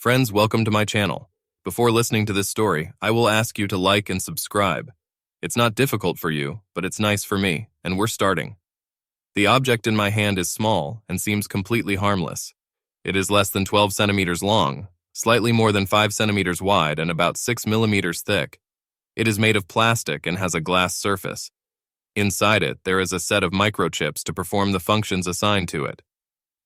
Friends, welcome to my channel. Before listening to this story, I will ask you to like and subscribe. It's not difficult for you, but it's nice for me, and we're starting. The object in my hand is small and seems completely harmless. It is less than 12 centimeters long, slightly more than 5 centimeters wide, and about 6 millimeters thick. It is made of plastic and has a glass surface. Inside it, there is a set of microchips to perform the functions assigned to it.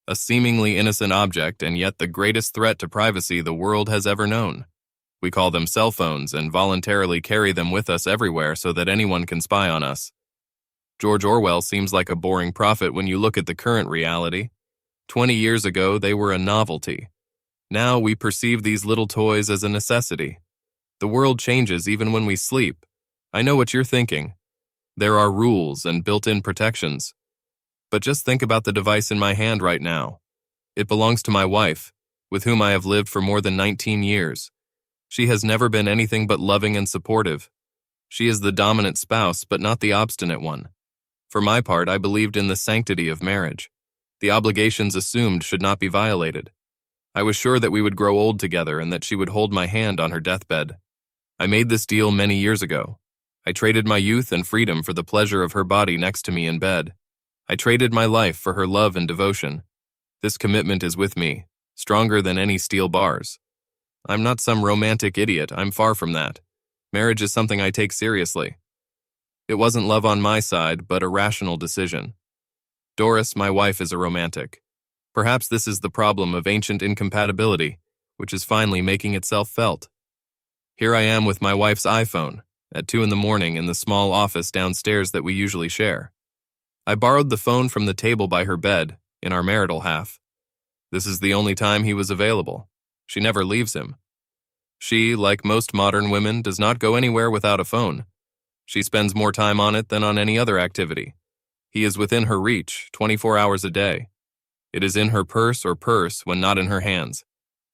A seemingly innocent object, and yet the greatest threat to privacy the world has ever known. We call them cell phones and voluntarily carry them with us everywhere so that anyone can spy on us. George Orwell seems like a boring prophet when you look at the current reality. 20 years ago, they were a novelty. Now we perceive these little toys as a necessity. The world changes even when we sleep. I know what you're thinking. There are rules and built-in protections. But just think about the device in my hand right now. It belongs to my wife, with whom I have lived for more than 19 years. She has never been anything but loving and supportive. She is the dominant spouse, but not the obstinate one. For my part, I believed in the sanctity of marriage. The obligations assumed should not be violated. I was sure that we would grow old together and that she would hold my hand on her deathbed. I made this deal many years ago. I traded my youth and freedom for the pleasure of her body next to me in bed. I traded my life for her love and devotion. This commitment is with me, stronger than any steel bars. I'm not some romantic idiot, I'm far from that. Marriage is something I take seriously. It wasn't love on my side, but a rational decision. Doris, my wife, is a romantic. Perhaps this is the problem of ancient incompatibility, which is finally making itself felt. Here I am with my wife's iPhone, at 2 a.m. in the small office downstairs that we usually share. I borrowed the phone from the table by her bed, in our marital half. This is the only time he was available. She never leaves him. She, like most modern women, does not go anywhere without a phone. She spends more time on it than on any other activity. He is within her reach, 24 hours a day. It is in her purse when not in her hands.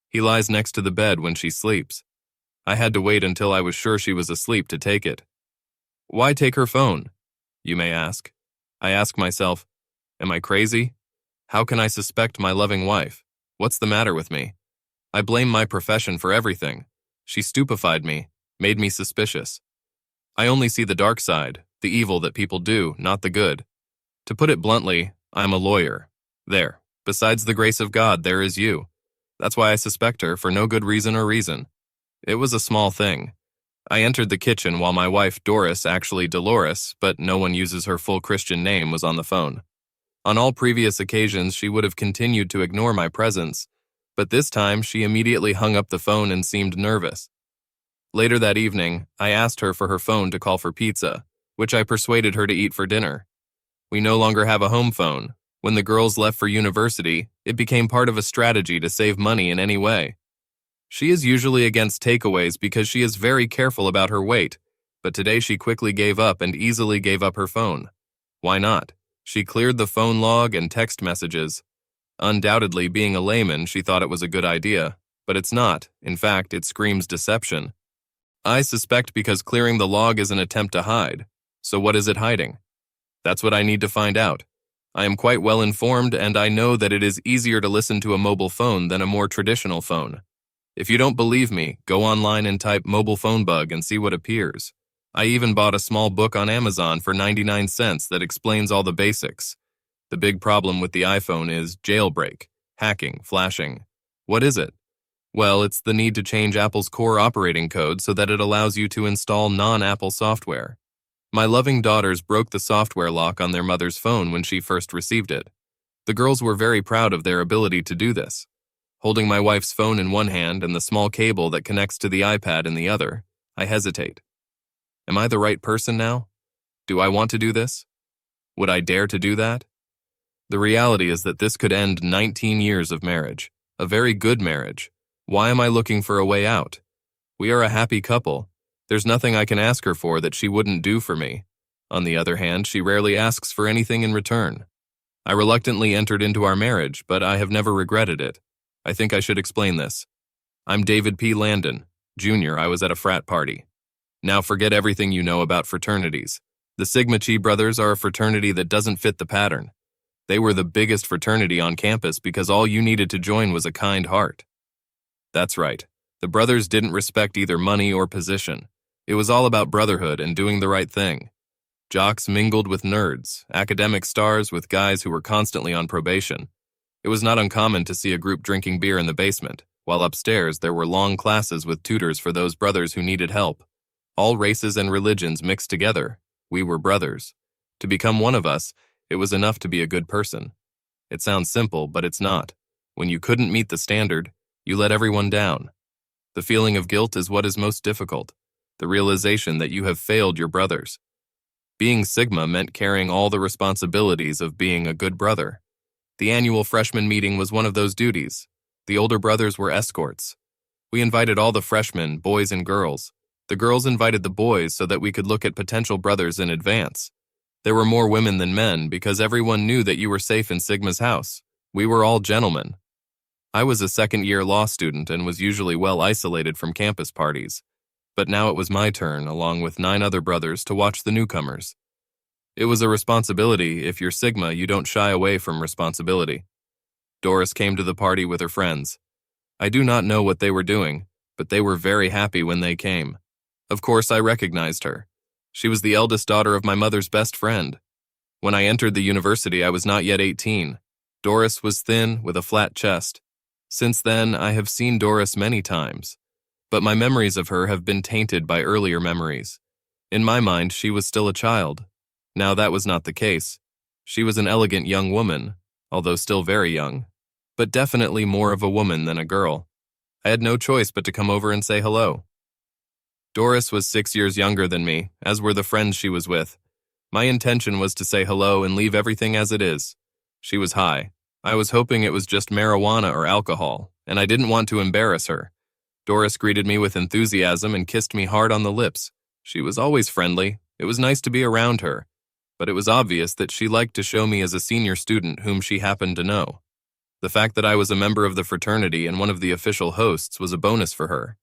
He lies next to the bed when she sleeps. I had to wait until I was sure she was asleep to take it. Why take her phone? You may ask. I ask myself, am I crazy? How can I suspect my loving wife? What's the matter with me? I blame my profession for everything. She stupefied me, made me suspicious. I only see the dark side, the evil that people do, not the good. To put it bluntly, I'm a lawyer. There, besides the grace of God, there is you. That's why I suspect her for no good reason or reason. It was a small thing. I entered the kitchen while my wife Doris, actually Dolores, but no one uses her full Christian name, was on the phone. On all previous occasions, she would have continued to ignore my presence, but this time she immediately hung up the phone and seemed nervous. Later that evening, I asked her for her phone to call for pizza, which I persuaded her to eat for dinner. We no longer have a home phone. When the girls left for university, it became part of a strategy to save money in any way. She is usually against takeaways because she is very careful about her weight, but today she quickly gave up and easily gave up her phone. Why not? She cleared the phone log and text messages. Undoubtedly, being a layman, she thought it was a good idea, but it's not. In fact, it screams deception. I suspect because clearing the log is an attempt to hide. So what is it hiding? That's what I need to find out. I am quite well informed, and I know that it is easier to listen to a mobile phone than a more traditional phone. If you don't believe me, go online and type mobile phone bug and see what appears. I even bought a small book on Amazon for 99 cents that explains all the basics. The big problem with the iPhone is jailbreak, hacking, flashing. What is it? Well, it's the need to change Apple's core operating code so that it allows you to install non-Apple software. My loving daughters broke the software lock on their mother's phone when she first received it. The girls were very proud of their ability to do this. Holding my wife's phone in one hand and the small cable that connects to the iPad in the other, I hesitate. Am I the right person now? Do I want to do this? Would I dare to do that? The reality is that this could end 19 years of marriage, a very good marriage. Why am I looking for a way out? We are a happy couple. There's nothing I can ask her for that she wouldn't do for me. On the other hand, she rarely asks for anything in return. I reluctantly entered into our marriage, but I have never regretted it. I think I should explain this. I'm David P. Landon, Jr. I was at a frat party. Now forget everything you know about fraternities. The Sigma Chi brothers are a fraternity that doesn't fit the pattern. They were the biggest fraternity on campus because all you needed to join was a kind heart. That's right. The brothers didn't respect either money or position. It was all about brotherhood and doing the right thing. Jocks mingled with nerds, academic stars with guys who were constantly on probation. It was not uncommon to see a group drinking beer in the basement, while upstairs there were long classes with tutors for those brothers who needed help. All races and religions mixed together. We were brothers. To become one of us, it was enough to be a good person. It sounds simple, but it's not. When you couldn't meet the standard, you let everyone down. The feeling of guilt is what is most difficult, the realization that you have failed your brothers. Being Sigma meant carrying all the responsibilities of being a good brother. The annual freshman meeting was one of those duties. The older brothers were escorts. We invited all the freshmen, boys and girls. The girls invited the boys so that we could look at potential brothers in advance. There were more women than men because everyone knew that you were safe in Sigma's house. We were all gentlemen. I was a second-year law student and was usually well isolated from campus parties. But now it was my turn, along with 9 other brothers, to watch the newcomers. It was a responsibility. If you're Sigma, you don't shy away from responsibility. Doris came to the party with her friends. I do not know what they were doing, but they were very happy when they came. Of course, I recognized her. She was the eldest daughter of my mother's best friend. When I entered the university, I was not yet 18. Doris was thin, with a flat chest. Since then, I have seen Doris many times, but my memories of her have been tainted by earlier memories. In my mind, she was still a child. Now that was not the case. She was an elegant young woman, although still very young, but definitely more of a woman than a girl. I had no choice but to come over and say hello. Doris was 6 years younger than me, as were the friends she was with. My intention was to say hello and leave everything as it is. She was high. I was hoping it was just marijuana or alcohol, and I didn't want to embarrass her. Doris greeted me with enthusiasm and kissed me hard on the lips. She was always friendly. It was nice to be around her, but it was obvious that she liked to show me as a senior student whom she happened to know. The fact that I was a member of the fraternity and one of the official hosts was a bonus for her.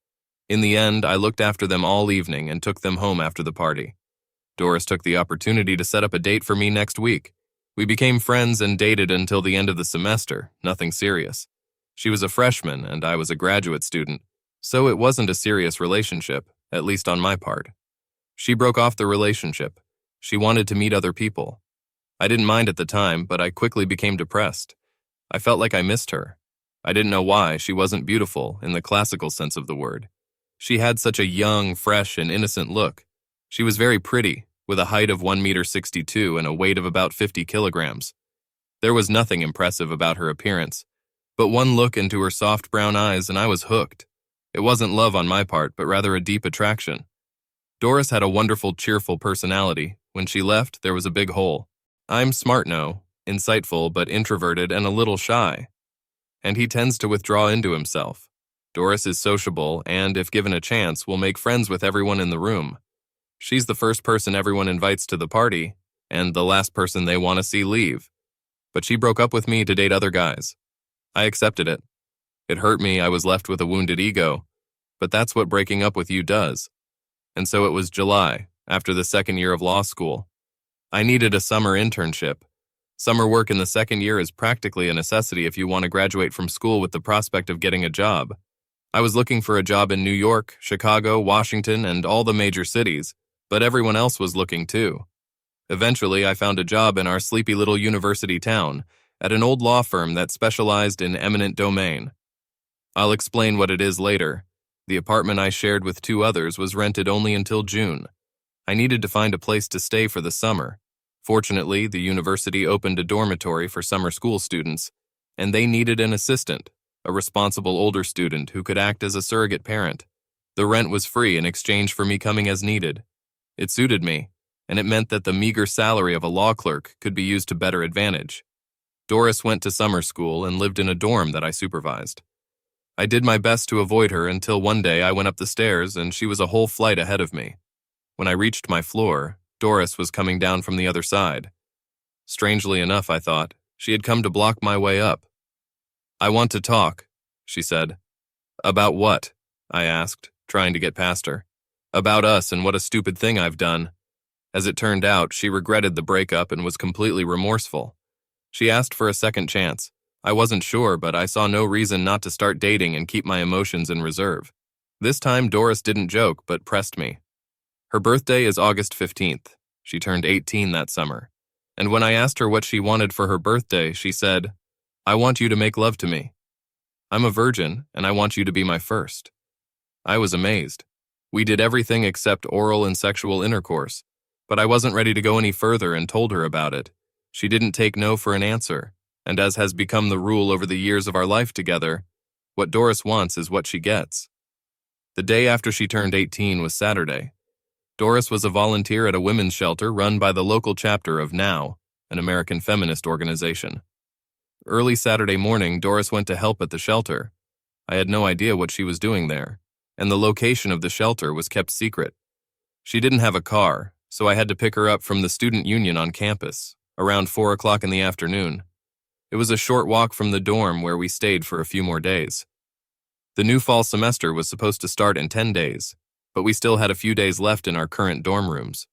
In the end, I looked after them all evening and took them home after the party. Doris took the opportunity to set up a date for me next week. We became friends and dated until the end of the semester, nothing serious. She was a freshman and I was a graduate student, so it wasn't a serious relationship, at least on my part. She broke off the relationship. She wanted to meet other people. I didn't mind at the time, but I quickly became depressed. I felt like I missed her. I didn't know why. She wasn't beautiful in the classical sense of the word. She had such a young, fresh, and innocent look. She was very pretty, with a height of 1.62 meters and a weight of about 50 kilograms. There was nothing impressive about her appearance, but one look into her soft brown eyes and I was hooked. It wasn't love on my part, but rather a deep attraction. Doris had a wonderful, cheerful personality. When she left, there was a big hole. I'm smart, no, insightful, but introverted and a little shy. And he tends to withdraw into himself. Doris is sociable and, if given a chance, will make friends with everyone in the room. She's the first person everyone invites to the party, and the last person they want to see leave. But she broke up with me to date other guys. I accepted it. It hurt me. I was left with a wounded ego. But that's what breaking up with you does. And so it was July, after the second year of law school. I needed a summer internship. Summer work in the second year is practically a necessity if you want to graduate from school with the prospect of getting a job. I was looking for a job in New York, Chicago, Washington, and all the major cities, but everyone else was looking too. Eventually, I found a job in our sleepy little university town, at an old law firm that specialized in eminent domain. I'll explain what it is later. The apartment I shared with 2 others was rented only until June. I needed to find a place to stay for the summer. Fortunately, the university opened a dormitory for summer school students, and they needed an assistant, a responsible older student who could act as a surrogate parent. The rent was free in exchange for me coming as needed. It suited me, and it meant that the meager salary of a law clerk could be used to better advantage. Doris went to summer school and lived in a dorm that I supervised. I did my best to avoid her until one day I went up the stairs and she was a whole flight ahead of me. When I reached my floor, Doris was coming down from the other side. Strangely enough, I thought, she had come to block my way up. "I want to talk," she said. "About what?" I asked, trying to get past her. "About us and what a stupid thing I've done." As it turned out, she regretted the breakup and was completely remorseful. She asked for a second chance, I wasn't sure, but I saw no reason not to start dating and keep my emotions in reserve. This time, Doris didn't joke, but pressed me. Her birthday is August 15th. She turned 18 that summer. And when I asked her what she wanted for her birthday, she said, "I want you to make love to me. I'm a virgin, and I want you to be my first." I was amazed. We did everything except oral and sexual intercourse, but I wasn't ready to go any further and told her about it. She didn't take no for an answer, and as has become the rule over the years of our life together, what Doris wants is what she gets. The day after she turned 18 was Saturday. Doris was a volunteer at a women's shelter run by the local chapter of NOW, an American feminist organization. Early Saturday morning, Doris went to help at the shelter. I had no idea what she was doing there, and the location of the shelter was kept secret. She didn't have a car, so I had to pick her up from the student union on campus, around 4 o'clock in the afternoon. It was a short walk from the dorm where we stayed for a few more days. The new fall semester was supposed to start in 10 days, but we still had a few days left in our current dorm rooms.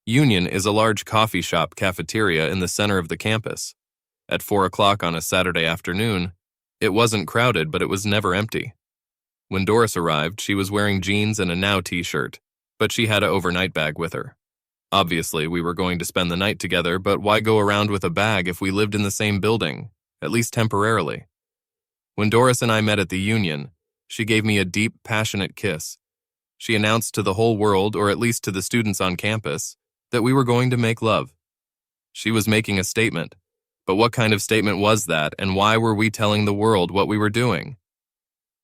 Union is a large coffee shop cafeteria in the center of the campus. At 4 o'clock on a Saturday afternoon, it wasn't crowded, but it was never empty. When Doris arrived, she was wearing jeans and a NOW t-shirt, but she had an overnight bag with her. Obviously, we were going to spend the night together, but why go around with a bag if we lived in the same building, at least temporarily? When Doris and I met at the Union, she gave me a deep, passionate kiss. She announced to the whole world, or at least to the students on campus, that we were going to make love. She was making a statement, but what kind of statement was that, and why were we telling the world what we were doing?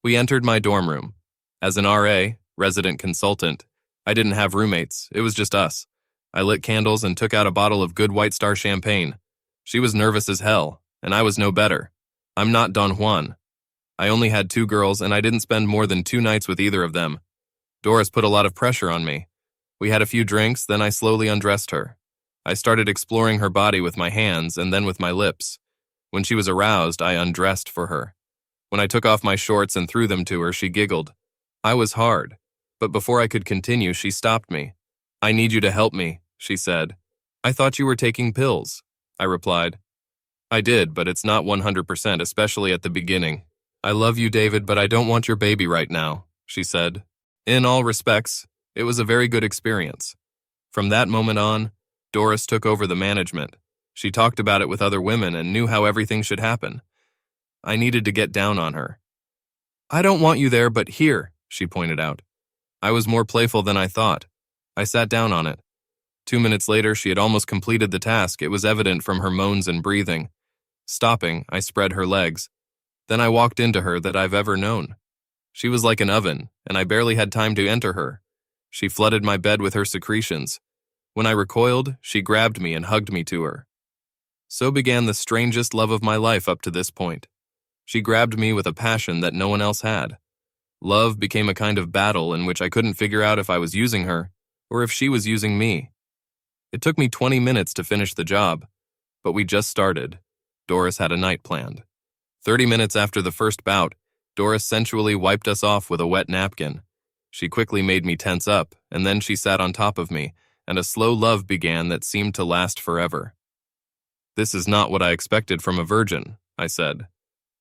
We entered my dorm room. As an RA, resident consultant, I didn't have roommates, it was just us. I lit candles and took out a bottle of good White Star champagne. She was nervous as hell, and I was no better. I'm not Don Juan. I only had 2 girls, and I didn't spend more than 2 nights with either of them. Doris put a lot of pressure on me. We had a few drinks, then I slowly undressed her. I started exploring her body with my hands and then with my lips. When she was aroused, I undressed for her. When I took off my shorts and threw them to her, she giggled. I was hard, but before I could continue, she stopped me. "I need you to help me," she said. "I thought you were taking pills," I replied. "I did, but it's not 100%, especially at the beginning. I love you, David, but I don't want your baby right now," she said. In all respects, it was a very good experience. From that moment on, Doris took over the management. She talked about it with other women and knew how everything should happen. I needed to get down on her. "I don't want you there, but here," she pointed out. I was more playful than I thought. I sat down on it. 2 minutes later, she had almost completed the task. It was evident from her moans and breathing. Stopping, I spread her legs. Then I walked into her that I've ever known. She was like an oven, and I barely had time to enter her. She flooded my bed with her secretions. When I recoiled, she grabbed me and hugged me to her. So began the strangest love of my life up to this point. She grabbed me with a passion that no one else had. Love became a kind of battle in which I couldn't figure out if I was using her or if she was using me. It took me 20 minutes to finish the job, but we just started. Doris had a night planned. 30 minutes after the first bout, Doris sensually wiped us off with a wet napkin. She quickly made me tense up, and then she sat on top of me, and a slow love began that seemed to last forever. "This is not what I expected from a virgin," I said.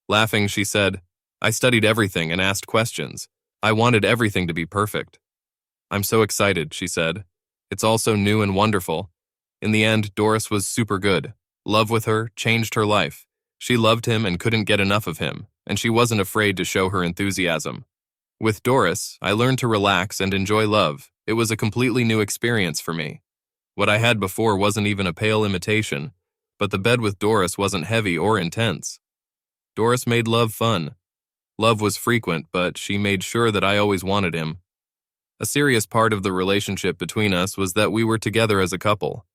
Laughing, she said, "I studied everything and asked questions. I wanted everything to be perfect." "I'm so excited," she said. "It's all so new and wonderful." In the end, Doris was super good. Love with her changed her life. She loved him and couldn't get enough of him, and she wasn't afraid to show her enthusiasm. With Doris, I learned to relax and enjoy love. It was a completely new experience for me. What I had before wasn't even a pale imitation, but the bed with Doris wasn't heavy or intense. Doris made love fun. Love was frequent, but she made sure that I always wanted him. A serious part of the relationship between us was that we were together as a couple.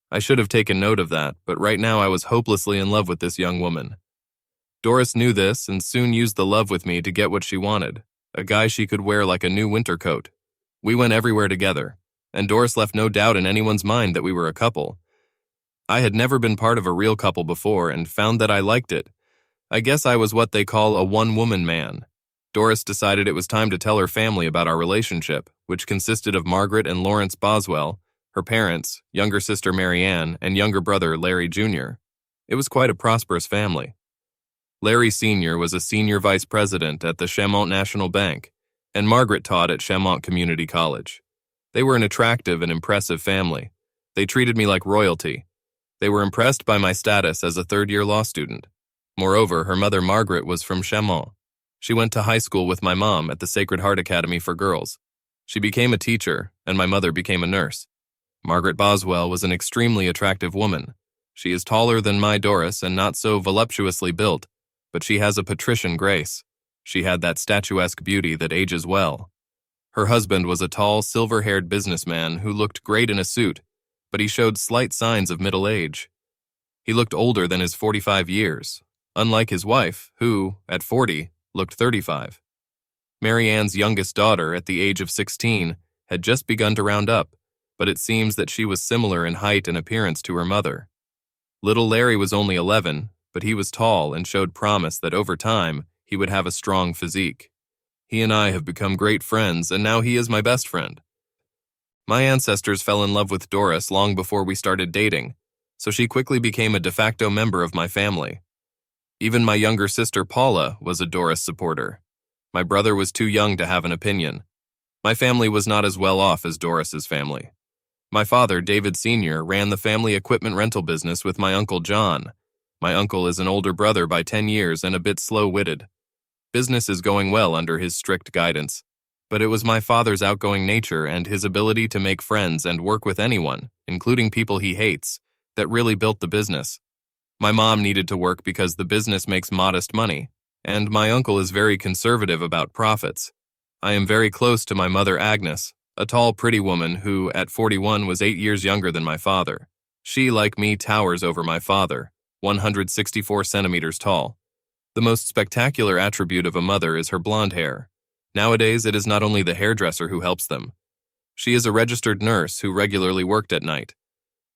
I should have taken note of that, but right now I was hopelessly in love with this young woman. Doris knew this and soon used the love with me to get what she wanted, a guy she could wear like a new winter coat. We went everywhere together, and Doris left no doubt in anyone's mind that we were a couple. I had never been part of a real couple before and found that I liked it. I guess I was what they call a one-woman man. Doris decided it was time to tell her family about our relationship, which consisted of Margaret and Lawrence Boswell, her parents, younger sister Mary Ann, and younger brother Larry Jr. It was quite a prosperous family. Larry Sr. was a senior vice president at the Chamont National Bank, and Margaret taught at Chamont Community College. They were an attractive and impressive family. They treated me like royalty. They were impressed by my status as a third-year law student. Moreover, her mother Margaret was from Chamont. She went to high school with my mom at the Sacred Heart Academy for Girls. She became a teacher, and my mother became a nurse. Margaret Boswell was an extremely attractive woman. She is taller than my Doris and not so voluptuously built, but she has a patrician grace. She had that statuesque beauty that ages well. Her husband was a tall, silver-haired businessman who looked great in a suit, but he showed slight signs of middle age. He looked older than his 45 years, unlike his wife, who, at 40, looked 35. Mary Ann's youngest daughter, at the age of 16, had just begun to round up, but it seems that she was similar in height and appearance to her mother. Little Larry was only 11, but he was tall and showed promise that over time he would have a strong physique. He and I have become great friends, and now he is my best friend. My ancestors fell in love with Doris long before we started dating, so she quickly became a de facto member of my family. Even my younger sister Paula was a Doris supporter. My brother was too young to have an opinion. My family was not as well off as Doris's family. My father, David Sr., ran the family equipment rental business with my uncle John. My uncle is an older brother by 10 years and a bit slow-witted. Business is going well under his strict guidance, but it was my father's outgoing nature and his ability to make friends and work with anyone, including people he hates, that really built the business. My mom needed to work because the business makes modest money, and my uncle is very conservative about profits. I am very close to my mother Agnes, a tall, pretty woman who, at 41, was 8 years younger than my father. She, like me, towers over my father, 164 centimeters tall. The most spectacular attribute of a mother is her blonde hair. Nowadays, it is not only the hairdresser who helps them. She is a registered nurse who regularly worked at night.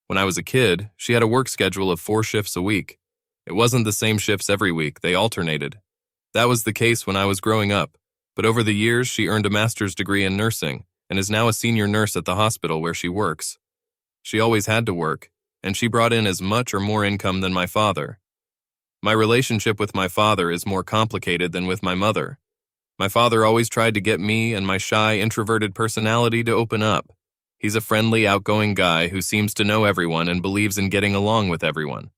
When I was a kid, she had a work schedule of 4 shifts a week. It wasn't the same shifts every week, they alternated. That was the case when I was growing up, but over the years she earned a master's degree in nursing and is now a senior nurse at the hospital where she works. She always had to work, and she brought in as much or more income than my father. My relationship with my father is more complicated than with my mother. My father always tried to get me and my shy, introverted personality to open up. He's a friendly, outgoing guy who seems to know everyone and believes in getting along with everyone.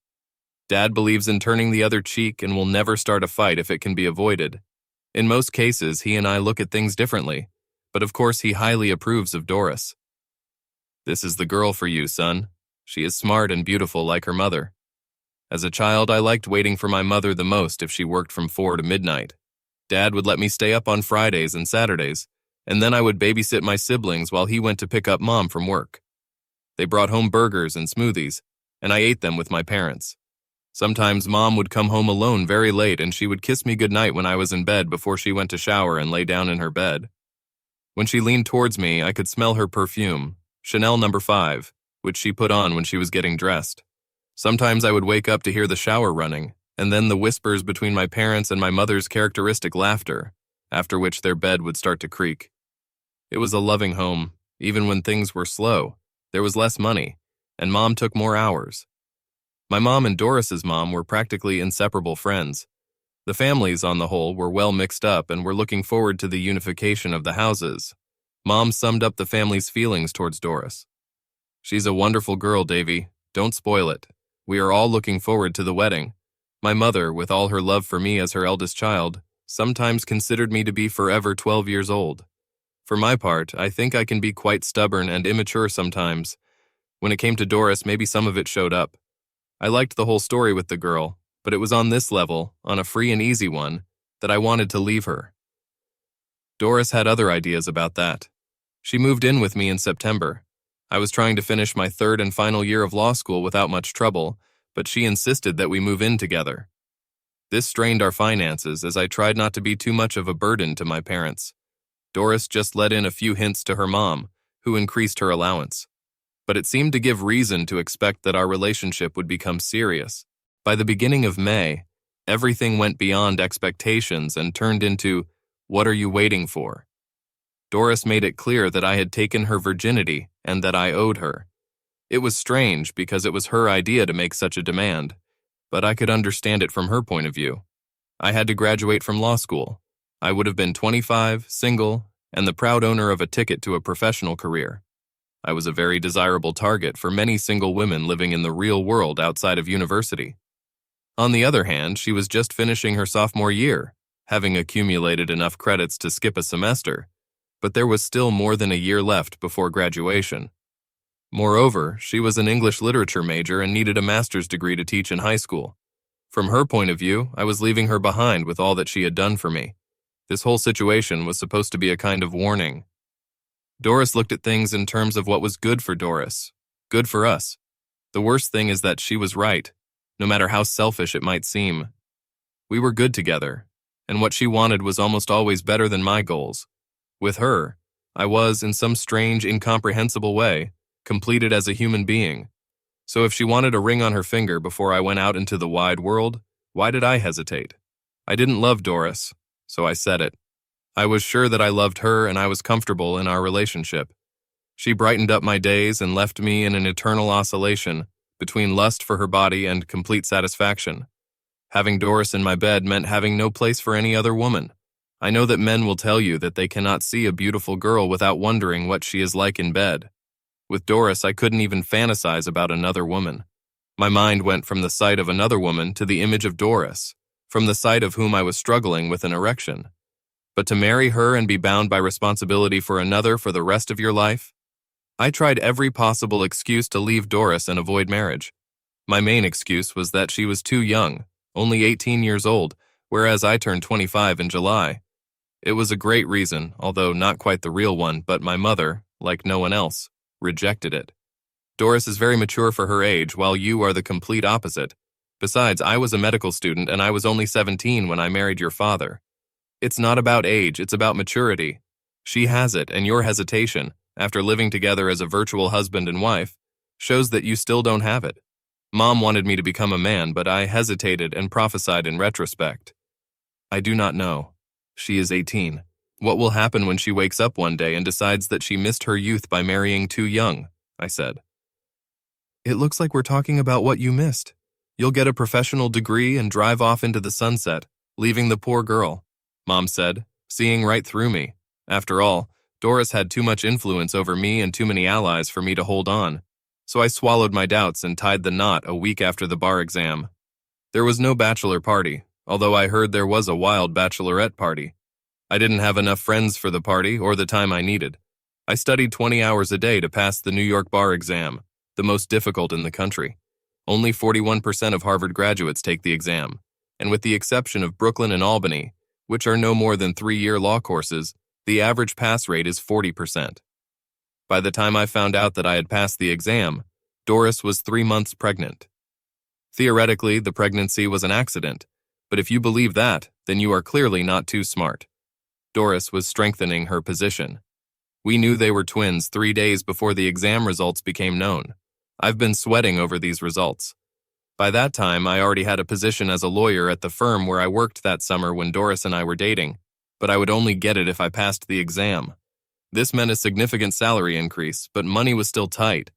Dad believes in turning the other cheek and will never start a fight if it can be avoided. In most cases, he and I look at things differently, but of course he highly approves of Doris. This is the girl for you, son. She is smart and beautiful like her mother. As a child, I liked waiting for my mother the most if she worked from 4 to midnight. Dad would let me stay up on Fridays and Saturdays, and then I would babysit my siblings while he went to pick up Mom from work. They brought home burgers and smoothies, and I ate them with my parents. Sometimes Mom would come home alone very late and she would kiss me goodnight when I was in bed before she went to shower and lay down in her bed. When she leaned towards me, I could smell her perfume, Chanel No. 5, which she put on when she was getting dressed. Sometimes I would wake up to hear the shower running, and then the whispers between my parents and my mother's characteristic laughter, after which their bed would start to creak. It was a loving home. Even when things were slow, there was less money, and Mom took more hours. My mom and Doris's mom were practically inseparable friends. The families, on the whole, were well mixed up and were looking forward to the unification of the houses. Mom summed up the family's feelings towards Doris. She's a wonderful girl, Davy. Don't spoil it. We are all looking forward to the wedding. My mother, with all her love for me as her eldest child, sometimes considered me to be forever 12 years old. For my part, I think I can be quite stubborn and immature sometimes. When it came to Doris, maybe some of it showed up. I liked the whole story with the girl, but it was on this level, on a free and easy one, that I wanted to leave her. Doris had other ideas about that. She moved in with me in September. I was trying to finish my 3rd and final year of law school without much trouble, but she insisted that we move in together. This strained our finances as I tried not to be too much of a burden to my parents. Doris just let in a few hints to her mom, who increased her allowance. But it seemed to give reason to expect that our relationship would become serious. By the beginning of May, everything went beyond expectations and turned into, "What are you waiting for?" Doris made it clear that I had taken her virginity and that I owed her. It was strange because it was her idea to make such a demand, but I could understand it from her point of view. I had to graduate from law school. I would have been 25, single, and the proud owner of a ticket to a professional career. I was a very desirable target for many single women living in the real world outside of university. On the other hand, she was just finishing her sophomore year, having accumulated enough credits to skip a semester, but there was still more than a year left before graduation. Moreover, she was an English literature major and needed a master's degree to teach in high school. From her point of view, I was leaving her behind with all that she had done for me. This whole situation was supposed to be a kind of warning. Doris looked at things in terms of what was good for Doris, good for us. The worst thing is that she was right, no matter how selfish it might seem. We were good together, and what she wanted was almost always better than my goals. With her, I was, in some strange, incomprehensible way, completed as a human being. So if she wanted a ring on her finger before I went out into the wide world, why did I hesitate? I didn't love Doris, so I said it. I was sure that I loved her and I was comfortable in our relationship. She brightened up my days and left me in an eternal oscillation between lust for her body and complete satisfaction. Having Doris in my bed meant having no place for any other woman. I know that men will tell you that they cannot see a beautiful girl without wondering what she is like in bed. With Doris, I couldn't even fantasize about another woman. My mind went from the sight of another woman to the image of Doris, from the sight of whom I was struggling with an erection. But to marry her and be bound by responsibility for another for the rest of your life? I tried every possible excuse to leave Doris and avoid marriage. My main excuse was that she was too young, only 18 years old, whereas I turned 25 in July. It was a great reason, although not quite the real one, but my mother, like no one else, rejected it. Doris is very mature for her age, while you are the complete opposite. Besides, I was a medical student and I was only 17 when I married your father. It's not about age, it's about maturity. She has it, and your hesitation, after living together as a virtual husband and wife, shows that you still don't have it. Mom wanted me to become a man, but I hesitated and prophesied in retrospect. I do not know. She is 18. What will happen when she wakes up one day and decides that she missed her youth by marrying too young? I said. It looks like we're talking about what you missed. You'll get a professional degree and drive off into the sunset, leaving the poor girl, Mom said, seeing right through me. After all, Doris had too much influence over me and too many allies for me to hold on, so I swallowed my doubts and tied the knot a week after the bar exam. There was no bachelor party, although I heard there was a wild bachelorette party. I didn't have enough friends for the party or the time I needed. I studied 20 hours a day to pass the New York bar exam, the most difficult in the country. Only 41% of Harvard graduates take the exam, and with the exception of Brooklyn and Albany, which are no more than 3-year law courses, the average pass rate is 40%. By the time I found out that I had passed the exam, Doris was 3 months pregnant. Theoretically, the pregnancy was an accident, but if you believe that, then you are clearly not too smart. Doris was strengthening her position. We knew they were twins 3 days before the exam results became known. I've been sweating over these results. By that time, I already had a position as a lawyer at the firm where I worked that summer when Doris and I were dating, but I would only get it if I passed the exam. This meant a significant salary increase, but money was still tight.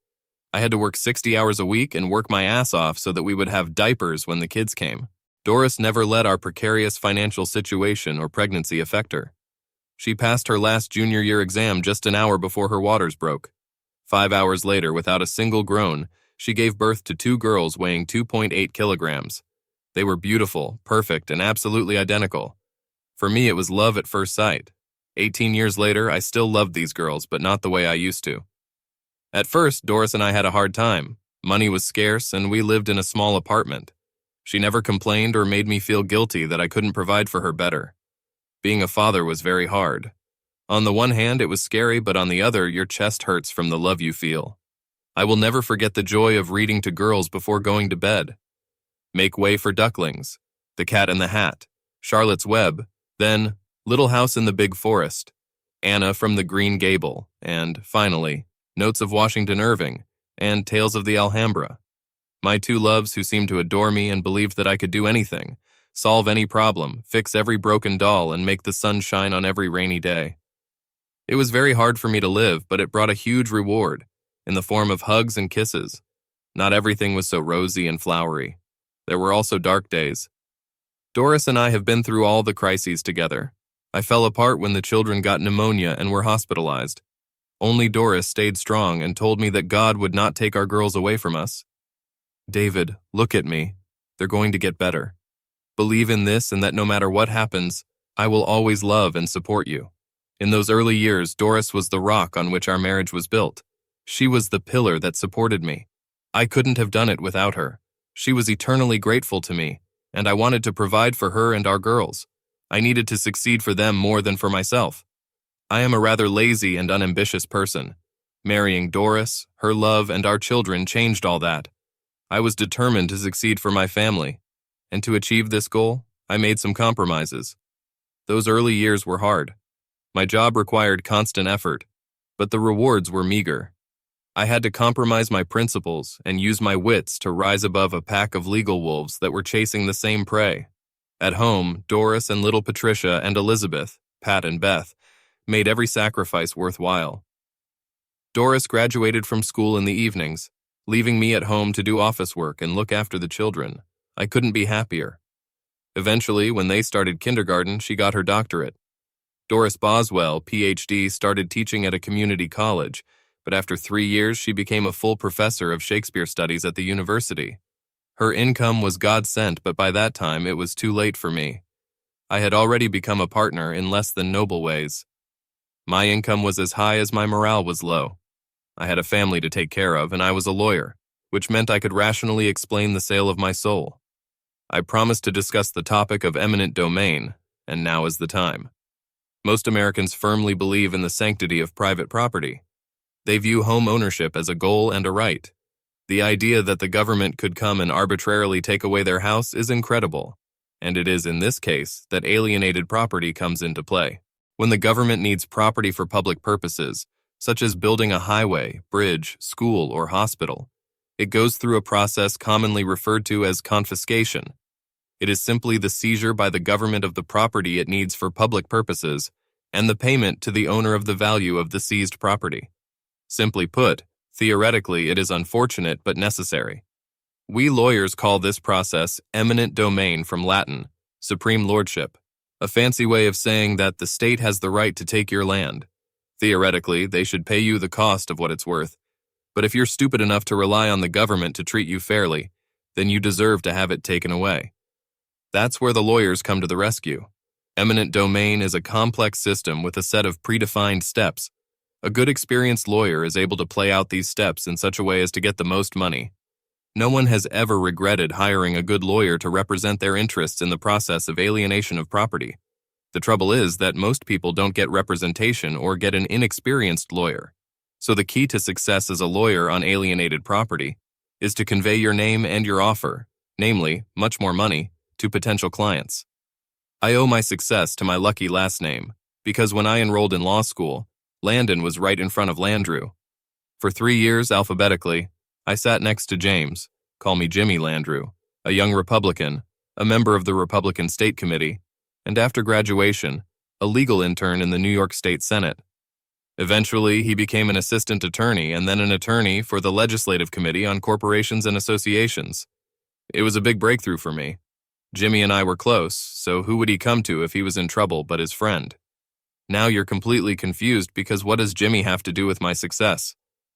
I had to work 60 hours a week and work my ass off so that we would have diapers when the kids came. Doris never let our precarious financial situation or pregnancy affect her. She passed her last junior year exam just an hour before her waters broke. 5 hours later, without a single groan, she gave birth to 2 girls weighing 2.8 kilograms. They were beautiful, perfect, and absolutely identical. For me, it was love at first sight. 18 years later, I still loved these girls, but not the way I used to. At first, Doris and I had a hard time. Money was scarce, and we lived in a small apartment. She never complained or made me feel guilty that I couldn't provide for her better. Being a father was very hard. On the one hand, it was scary, but on the other, your chest hurts from the love you feel. I will never forget the joy of reading to girls before going to bed. Make Way for Ducklings, The Cat in the Hat, Charlotte's Web, then Little House in the Big Forest, Anna from the Green Gable, and, finally, Notes of Washington Irving, and Tales of the Alhambra. My 2 loves who seemed to adore me and believed that I could do anything, solve any problem, fix every broken doll, and make the sun shine on every rainy day. It was very hard for me to live, but it brought a huge reward, in the form of hugs and kisses. Not everything was so rosy and flowery. There were also dark days. Doris and I have been through all the crises together. I fell apart when the children got pneumonia and were hospitalized. Only Doris stayed strong and told me that God would not take our girls away from us. David, look at me. They're going to get better. Believe in this and that no matter what happens, I will always love and support you. In those early years, Doris was the rock on which our marriage was built. She was the pillar that supported me. I couldn't have done it without her. She was eternally grateful to me, and I wanted to provide for her and our girls. I needed to succeed for them more than for myself. I am a rather lazy and unambitious person. Marrying Doris, her love, and our children changed all that. I was determined to succeed for my family, and to achieve this goal, I made some compromises. Those early years were hard. My job required constant effort, but the rewards were meager. I had to compromise my principles and use my wits to rise above a pack of legal wolves that were chasing the same prey. At home, Doris and little Patricia and Elizabeth, Pat and Beth, made every sacrifice worthwhile. Doris graduated from school in the evenings, leaving me at home to do office work and look after the children. I couldn't be happier. Eventually, when they started kindergarten, she got her doctorate. Doris Boswell, Ph.D., started teaching at a community college, but after 3 years, she became a full professor of Shakespeare studies at the university. Her income was God-sent, but by that time, it was too late for me. I had already become a partner in less than noble ways. My income was as high as my morale was low. I had a family to take care of, and I was a lawyer, which meant I could rationally explain the sale of my soul. I promised to discuss the topic of eminent domain, and now is the time. Most Americans firmly believe in the sanctity of private property. They view home ownership as a goal and a right. The idea that the government could come and arbitrarily take away their house is incredible, and it is in this case that alienated property comes into play. When the government needs property for public purposes, such as building a highway, bridge, school, or hospital, it goes through a process commonly referred to as confiscation. It is simply the seizure by the government of the property it needs for public purposes and the payment to the owner of the value of the seized property. Simply put, theoretically, it is unfortunate but necessary. We lawyers call this process eminent domain, from Latin, supreme lordship, a fancy way of saying that the state has the right to take your land. Theoretically, they should pay you the cost of what it's worth. But if you're stupid enough to rely on the government to treat you fairly, then you deserve to have it taken away. That's where the lawyers come to the rescue. Eminent domain is a complex system with a set of predefined steps. A good experienced lawyer is able to play out these steps in such a way as to get the most money. No one has ever regretted hiring a good lawyer to represent their interests in the process of alienation of property. The trouble is that most people don't get representation or get an inexperienced lawyer. So the key to success as a lawyer on alienated property is to convey your name and your offer, namely, much more money, to potential clients. I owe my success to my lucky last name, because when I enrolled in law school, Landon was right in front of Landrew. For 3 years, alphabetically, I sat next to James, call me Jimmy Landrew, a young Republican, a member of the Republican State Committee, and after graduation, a legal intern in the New York State Senate. Eventually, he became an assistant attorney and then an attorney for the Legislative Committee on Corporations and Associations. It was a big breakthrough for me. Jimmy and I were close, so who would he come to if he was in trouble but his friend? Now you're completely confused because what does Jimmy have to do with my success?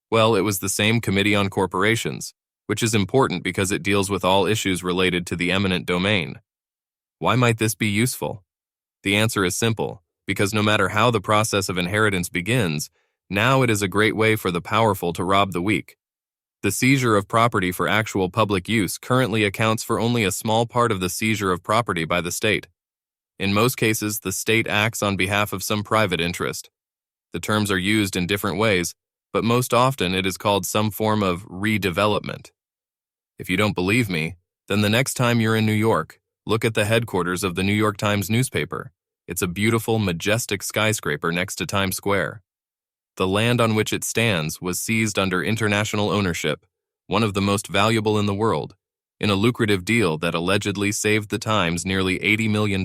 Well, it was the same Committee on Corporations, which is important because it deals with all issues related to the eminent domain. Why might this be useful? The answer is simple, because no matter how the process of inheritance begins, now it is a great way for the powerful to rob the weak. The seizure of property for actual public use currently accounts for only a small part of the seizure of property by the state. In most cases, the state acts on behalf of some private interest. The terms are used in different ways, but most often it is called some form of redevelopment. If you don't believe me, then the next time you're in New York, look at the headquarters of the New York Times newspaper. It's a beautiful, majestic skyscraper next to Times Square. The land on which it stands was seized under international ownership, one of the most valuable in the world, in a lucrative deal that allegedly saved the Times nearly $80 million.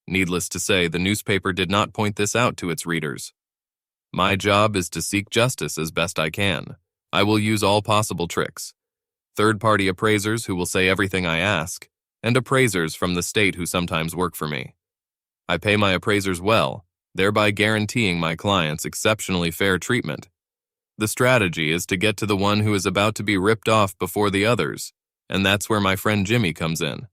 Needless to say, the newspaper did not point this out to its readers. My job is to seek justice as best I can. I will use all possible tricks. Third-party appraisers who will say everything I ask, and appraisers from the state who sometimes work for me. I pay my appraisers well, thereby guaranteeing my clients exceptionally fair treatment. The strategy is to get to the one who is about to be ripped off before the others, and that's where my friend Jimmy comes in.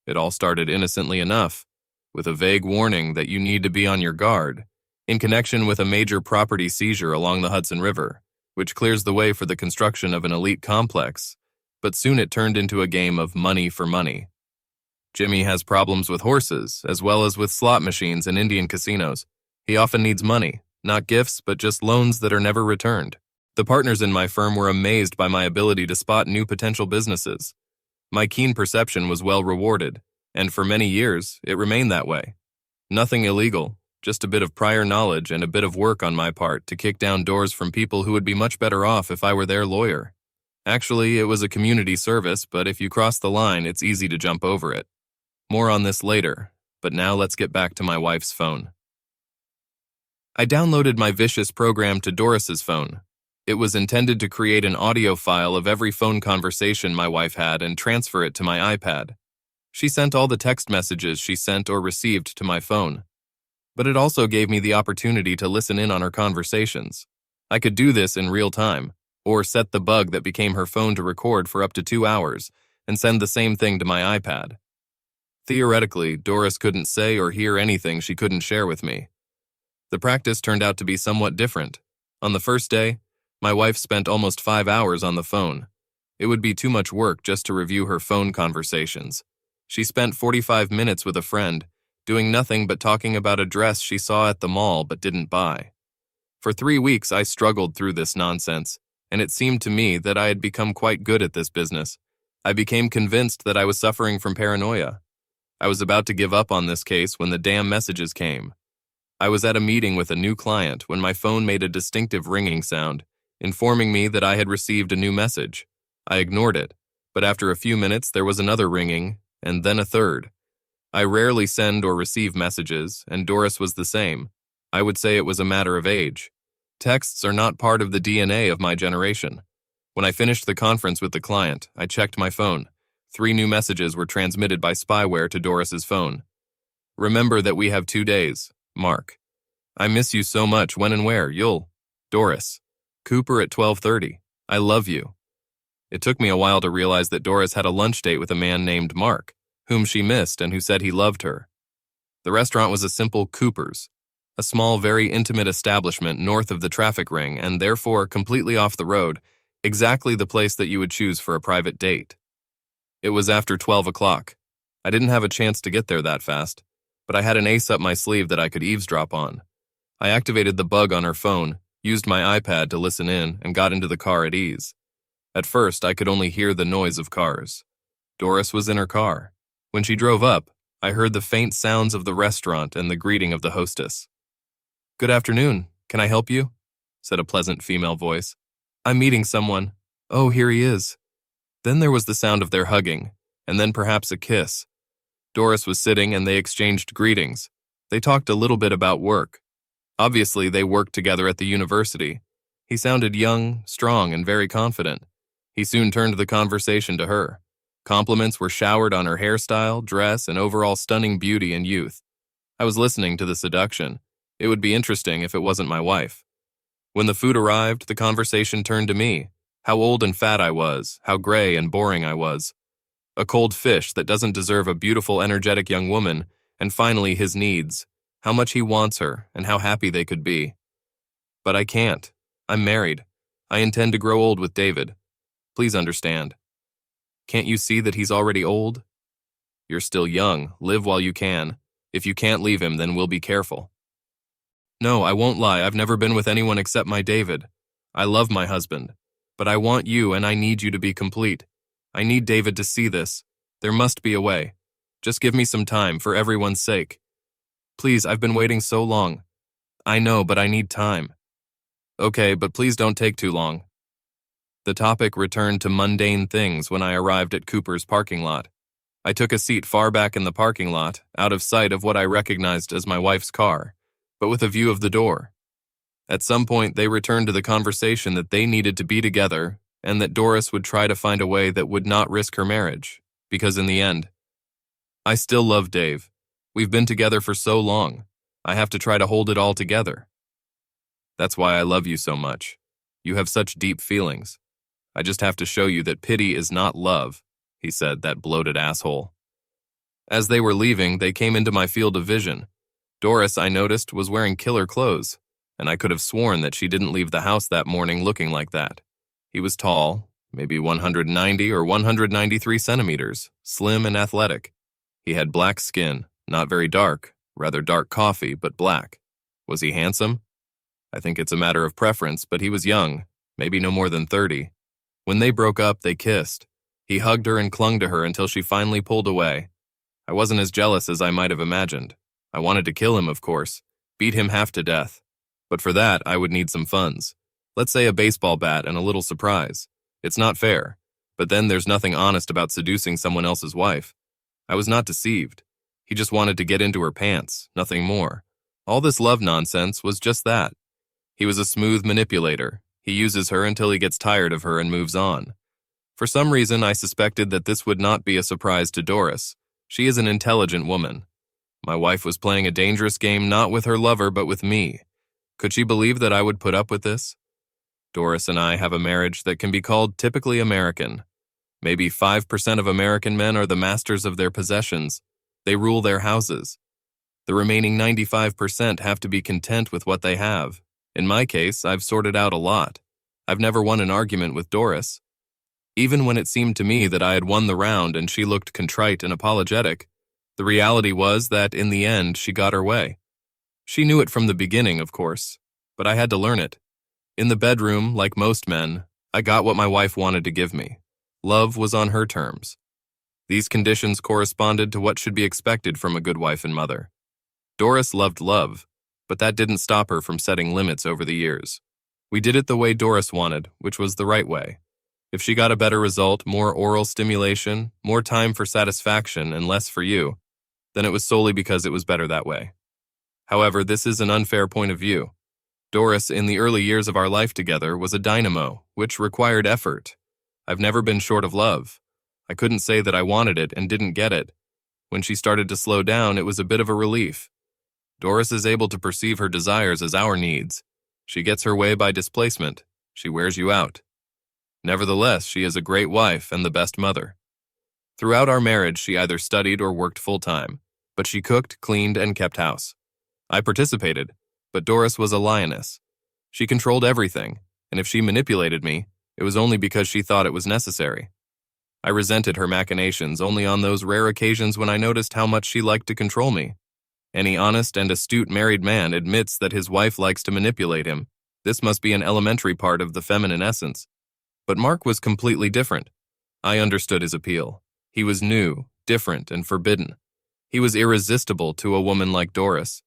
It all started innocently enough, with a vague warning that you need to be on your guard, in connection with a major property seizure along the Hudson River, which clears the way for the construction of an elite complex, but soon it turned into a game of money for money. Jimmy has problems with horses, as well as with slot machines and Indian casinos. He often needs money, not gifts, but just loans that are never returned. The partners in my firm were amazed by my ability to spot new potential businesses. My keen perception was well rewarded, and for many years, it remained that way. Nothing illegal, just a bit of prior knowledge and a bit of work on my part to kick down doors from people who would be much better off if I were their lawyer. Actually, it was a community service, but if you cross the line, it's easy to jump over it. More on this later, but now let's get back to my wife's phone. I downloaded my vicious program to Doris's phone. It was intended to create an audio file of every phone conversation my wife had and transfer it to my iPad. She sent all the text messages she sent or received to my phone. But it also gave me the opportunity to listen in on her conversations. I could do this in real time, or set the bug that became her phone to record for up to 2 hours and send the same thing to my iPad. Theoretically, Doris couldn't say or hear anything she couldn't share with me. The practice turned out to be somewhat different. On the first day, my wife spent almost 5 hours on the phone. It would be too much work just to review her phone conversations. She spent 45 minutes with a friend, doing nothing but talking about a dress she saw at the mall but didn't buy. For 3 weeks, I struggled through this nonsense, and it seemed to me that I had become quite good at this business. I became convinced that I was suffering from paranoia. I was about to give up on this case when the damn messages came. I was at a meeting with a new client when my phone made a distinctive ringing sound, informing me that I had received a new message. I ignored it, but after a few minutes there was another ringing, and then a third. I rarely send or receive messages, and Doris was the same. I would say it was a matter of age. Texts are not part of the DNA of my generation. When I finished the conference with the client, I checked my phone. 3 new messages were transmitted by spyware to Doris's phone. Remember that we have 2 days. Mark. I miss you so much. When and where? You'll. Doris. Cooper at 12:30. I love you. It took me a while to realize that Doris had a lunch date with a man named Mark, whom she missed and who said he loved her. The restaurant was a simple Cooper's, a small, very intimate establishment north of the traffic ring and therefore completely off the road, exactly the place that you would choose for a private date. It was after 12 o'clock. I didn't have a chance to get there that fast, but I had an ace up my sleeve that I could eavesdrop on. I activated the bug on her phone, used my iPad to listen in, and got into the car at ease. At first, I could only hear the noise of cars. Doris was in her car. When she drove up, I heard the faint sounds of the restaurant and the greeting of the hostess. "Good afternoon. Can I help you?" said a pleasant female voice. "I'm meeting someone. Oh, here he is." Then there was the sound of their hugging, and then perhaps a kiss. Doris was sitting and they exchanged greetings. They talked a little bit about work. Obviously, they worked together at the university. He sounded young, strong, and very confident. He soon turned the conversation to her. Compliments were showered on her hairstyle, dress, and overall stunning beauty and youth. I was listening to the seduction. It would be interesting if it wasn't my wife. When the food arrived, the conversation turned to me. How old and fat I was, how gray and boring I was. A cold fish that doesn't deserve a beautiful, energetic young woman, and finally his needs, how much he wants her, and how happy they could be. But I can't. I'm married. I intend to grow old with David. Please understand. Can't you see that he's already old? You're still young. Live while you can. If you can't leave him, then we'll be careful. No, I won't lie. I've never been with anyone except my David. I love my husband. But I want you and I need you to be complete. I need David to see this. There must be a way. Just give me some time for everyone's sake. Please, I've been waiting so long. I know, but I need time. Okay, but please don't take too long. The topic returned to mundane things when I arrived at Cooper's parking lot. I took a seat far back in the parking lot, out of sight of what I recognized as my wife's car, but with a view of the door. At some point, they returned to the conversation that they needed to be together and that Doris would try to find a way that would not risk her marriage, because in the end, I still love Dave. We've been together for so long. I have to try to hold it all together. That's why I love you so much. You have such deep feelings. I just have to show you that pity is not love, he said, that bloated asshole. As they were leaving, they came into my field of vision. Doris, I noticed, was wearing killer clothes, and I could have sworn that she didn't leave the house that morning looking like that. He was tall, maybe 190 or 193 centimeters, slim and athletic. He had black skin, not very dark, rather dark coffee, but black. Was he handsome? I think it's a matter of preference, but he was young, maybe no more than 30. When they broke up, they kissed. He hugged her and clung to her until she finally pulled away. I wasn't as jealous as I might have imagined. I wanted to kill him, of course, beat him half to death. But for that, I would need some funds. Let's say a baseball bat and a little surprise. It's not fair, but then there's nothing honest about seducing someone else's wife. I was not deceived. He just wanted to get into her pants, nothing more. All this love nonsense was just that. He was a smooth manipulator. He uses her until he gets tired of her and moves on. For some reason, I suspected that this would not be a surprise to Doris. She is an intelligent woman. My wife was playing a dangerous game not with her lover but with me. Could she believe that I would put up with this? Doris and I have a marriage that can be called typically American. Maybe 5% of American men are the masters of their possessions. They rule their houses. The remaining 95% have to be content with what they have. In my case, I've sorted out a lot. I've never won an argument with Doris. Even when it seemed to me that I had won the round and she looked contrite and apologetic, the reality was that in the end she got her way. She knew it from the beginning, of course, but I had to learn it. In the bedroom, like most men, I got what my wife wanted to give me. Love was on her terms. These conditions corresponded to what should be expected from a good wife and mother. Doris loved love, but that didn't stop her from setting limits over the years. We did it the way Doris wanted, which was the right way. If she got a better result, more oral stimulation, more time for satisfaction, and less for you, then it was solely because it was better that way. However, this is an unfair point of view. Doris, in the early years of our life together, was a dynamo, which required effort. I've never been short of love. I couldn't say that I wanted it and didn't get it. When she started to slow down, it was a bit of a relief. Doris is able to perceive her desires as our needs. She gets her way by displacement. She wears you out. Nevertheless, she is a great wife and the best mother. Throughout our marriage, she either studied or worked full-time, but she cooked, cleaned, and kept house. I participated, but Doris was a lioness. She controlled everything, and if she manipulated me, it was only because she thought it was necessary. I resented her machinations only on those rare occasions when I noticed how much she liked to control me. Any honest and astute married man admits that his wife likes to manipulate him. This must be an elementary part of the feminine essence. But Mark was completely different. I understood his appeal. He was new, different, and forbidden. He was irresistible to a woman like Doris.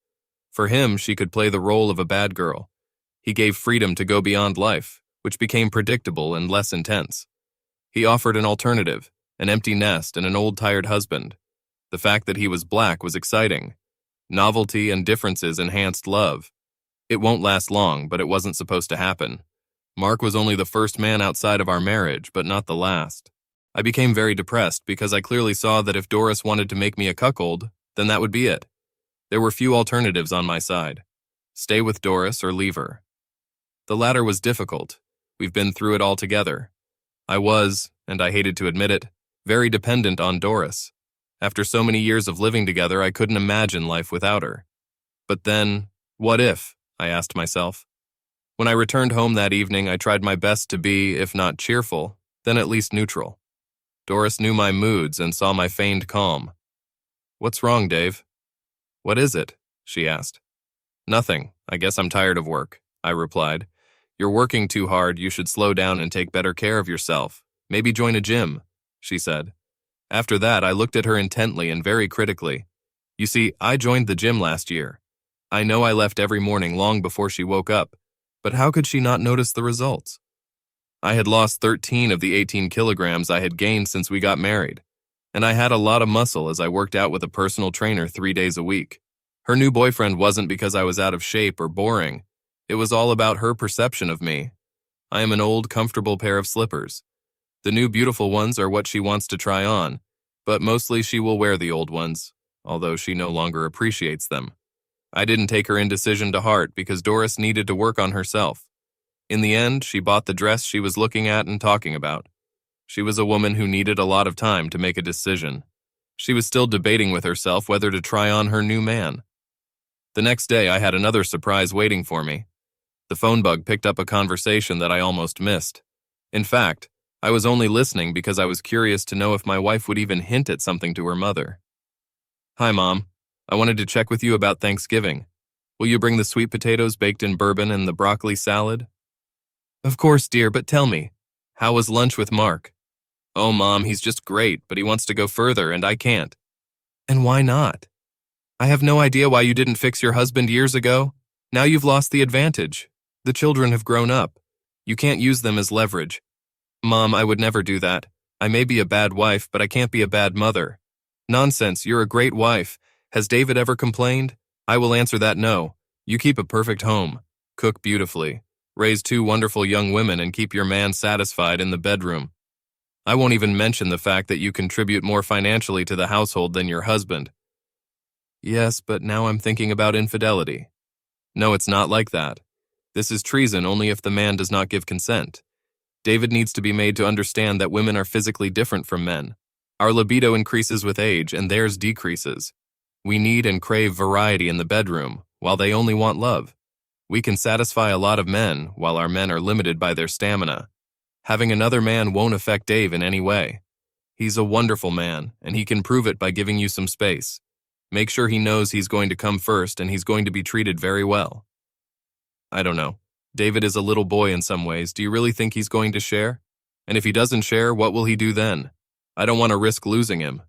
For him, she could play the role of a bad girl. He gave freedom to go beyond life, which became predictable and less intense. He offered an alternative, an empty nest and an old tired husband. The fact that he was black was exciting. Novelty and differences enhanced love. It won't last long, but it wasn't supposed to happen. Mark was only the first man outside of our marriage, but not the last. I became very depressed because I clearly saw that if Doris wanted to make me a cuckold, then that would be it. There were few alternatives on my side. Stay with Doris or leave her. The latter was difficult. We've been through it all together. I was, and I hated to admit it, very dependent on Doris. After so many years of living together, I couldn't imagine life without her. But then, what if? I asked myself. When I returned home that evening, I tried my best to be, if not cheerful, then at least neutral. Doris knew my moods and saw my feigned calm. "What's wrong, Dave?" "What is it?" she asked. "Nothing. I guess I'm tired of work," I replied. "You're working too hard. You should slow down and take better care of yourself. Maybe join a gym," she said. After that, I looked at her intently and very critically. You see, I joined the gym last year. I know I left every morning long before she woke up, but how could she not notice the results? I had lost 13 of the 18 kilograms I had gained since we got married, and I had a lot of muscle as I worked out with a personal trainer 3 days a week. Her new boyfriend wasn't because I was out of shape or boring. It was all about her perception of me. I am an old, comfortable pair of slippers. The new beautiful ones are what she wants to try on. but mostly she will wear the old ones, although she no longer appreciates them. I didn't take her indecision to heart because Doris needed to work on herself. In the end, she bought the dress she was looking at and talking about. She was a woman who needed a lot of time to make a decision. She was still debating with herself whether to try on her new man. The next day, I had another surprise waiting for me. The phone bug picked up a conversation that I almost missed. In fact, I was only listening because I was curious to know if my wife would even hint at something to her mother. "Hi, Mom. I wanted to check with you about Thanksgiving. Will you bring the sweet potatoes baked in bourbon and the broccoli salad?" "Of course, dear, but tell me, how was lunch with Mark?" "Oh, Mom, he's just great, but he wants to go further and I can't." "And why not? I have no idea why you didn't fix your husband years ago. Now you've lost the advantage. The children have grown up. You can't use them as leverage." "Mom, I would never do that. I may be a bad wife, but I can't be a bad mother." "Nonsense, you're a great wife. Has David ever complained?" "I will answer that no. You keep a perfect home, cook beautifully, raise 2 wonderful young women, and keep your man satisfied in the bedroom. I won't even mention the fact that you contribute more financially to the household than your husband." "Yes, but now I'm thinking about infidelity." "No, it's not like that. This is treason only if the man does not give consent. David needs to be made to understand that women are physically different from men. Our libido increases with age and theirs decreases. We need and crave variety in the bedroom, while they only want love. We can satisfy a lot of men, while our men are limited by their stamina. Having another man won't affect Dave in any way. He's a wonderful man, and he can prove it by giving you some space. Make sure he knows he's going to come first and he's going to be treated very well." "I don't know. David is a little boy in some ways. Do you really think he's going to share? And if he doesn't share, what will he do then? I don't want to risk losing him."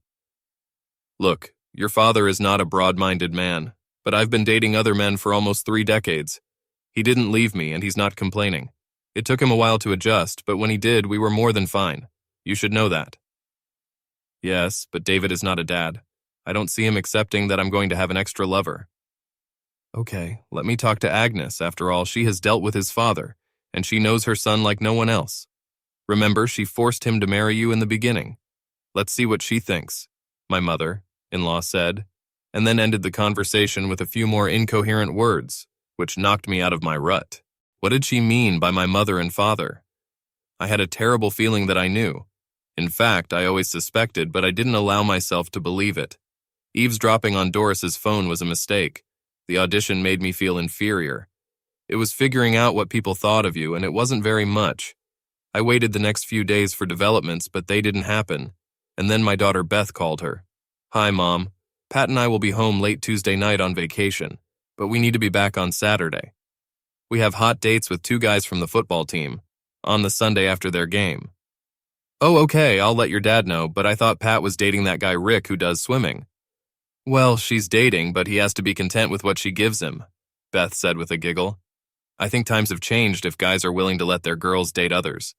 "Look, your father is not a broad-minded man, but I've been dating other men for almost 3 decades. He didn't leave me and he's not complaining. It took him a while to adjust, but when he did, we were more than fine. You should know that." "Yes, but David is not a dad. I don't see him accepting that I'm going to have an extra lover." "Okay, let me talk to Agnes. After all, she has dealt with his father, and she knows her son like no one else. Remember, she forced him to marry you in the beginning. Let's see what she thinks," my mother-in-law said, and then ended the conversation with a few more incoherent words, which knocked me out of my rut. What did she mean by my mother and father? I had a terrible feeling that I knew. In fact, I always suspected, but I didn't allow myself to believe it. Eavesdropping on Doris's phone was a mistake. The audition made me feel inferior. It was figuring out what people thought of you, and it wasn't very much. I waited the next few days for developments, but they didn't happen. And then my daughter Beth called her. "Hi, Mom. Pat and I will be home late Tuesday night on vacation, but we need to be back on Saturday. We have hot dates with 2 guys from the football team on the Sunday after their game." "Oh, okay, I'll let your dad know, but I thought Pat was dating that guy Rick who does swimming." "Well, she's dating, but he has to be content with what she gives him," Beth said with a giggle. "I think times have changed if guys are willing to let their girls date others."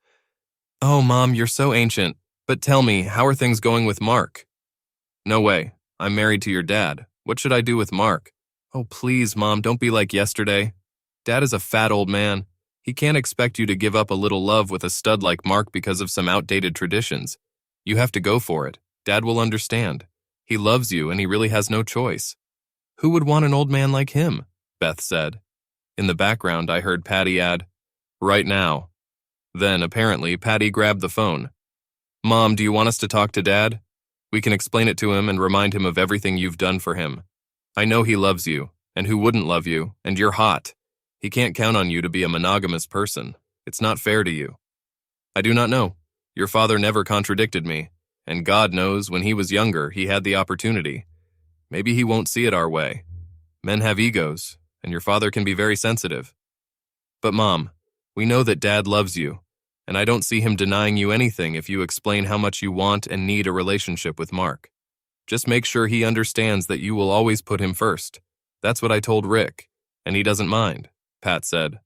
"Oh, Mom, you're so ancient. But tell me, how are things going with Mark?" "No way. I'm married to your dad. What should I do with Mark?" "Oh, please, Mom, don't be like yesterday. Dad is a fat old man. He can't expect you to give up a little love with a stud like Mark because of some outdated traditions. You have to go for it. Dad will understand. He loves you and he really has no choice." "Who would want an old man like him?" Beth said. In the background, I heard Patty add, "Right now." Then, apparently, Patty grabbed the phone. "Mom, do you want us to talk to Dad? We can explain it to him and remind him of everything you've done for him. I know he loves you, and who wouldn't love you, and you're hot. He can't count on you to be a monogamous person. It's not fair to you." "I do not know. Your father never contradicted me, and God knows when he was younger he had the opportunity. Maybe he won't see it our way. Men have egos, and your father can be very sensitive. But Mom, we know that Dad loves you, and I don't see him denying you anything if you explain how much you want and need a relationship with Mark. Just make sure he understands that you will always put him first. That's what I told Rick, and he doesn't mind," Pat said.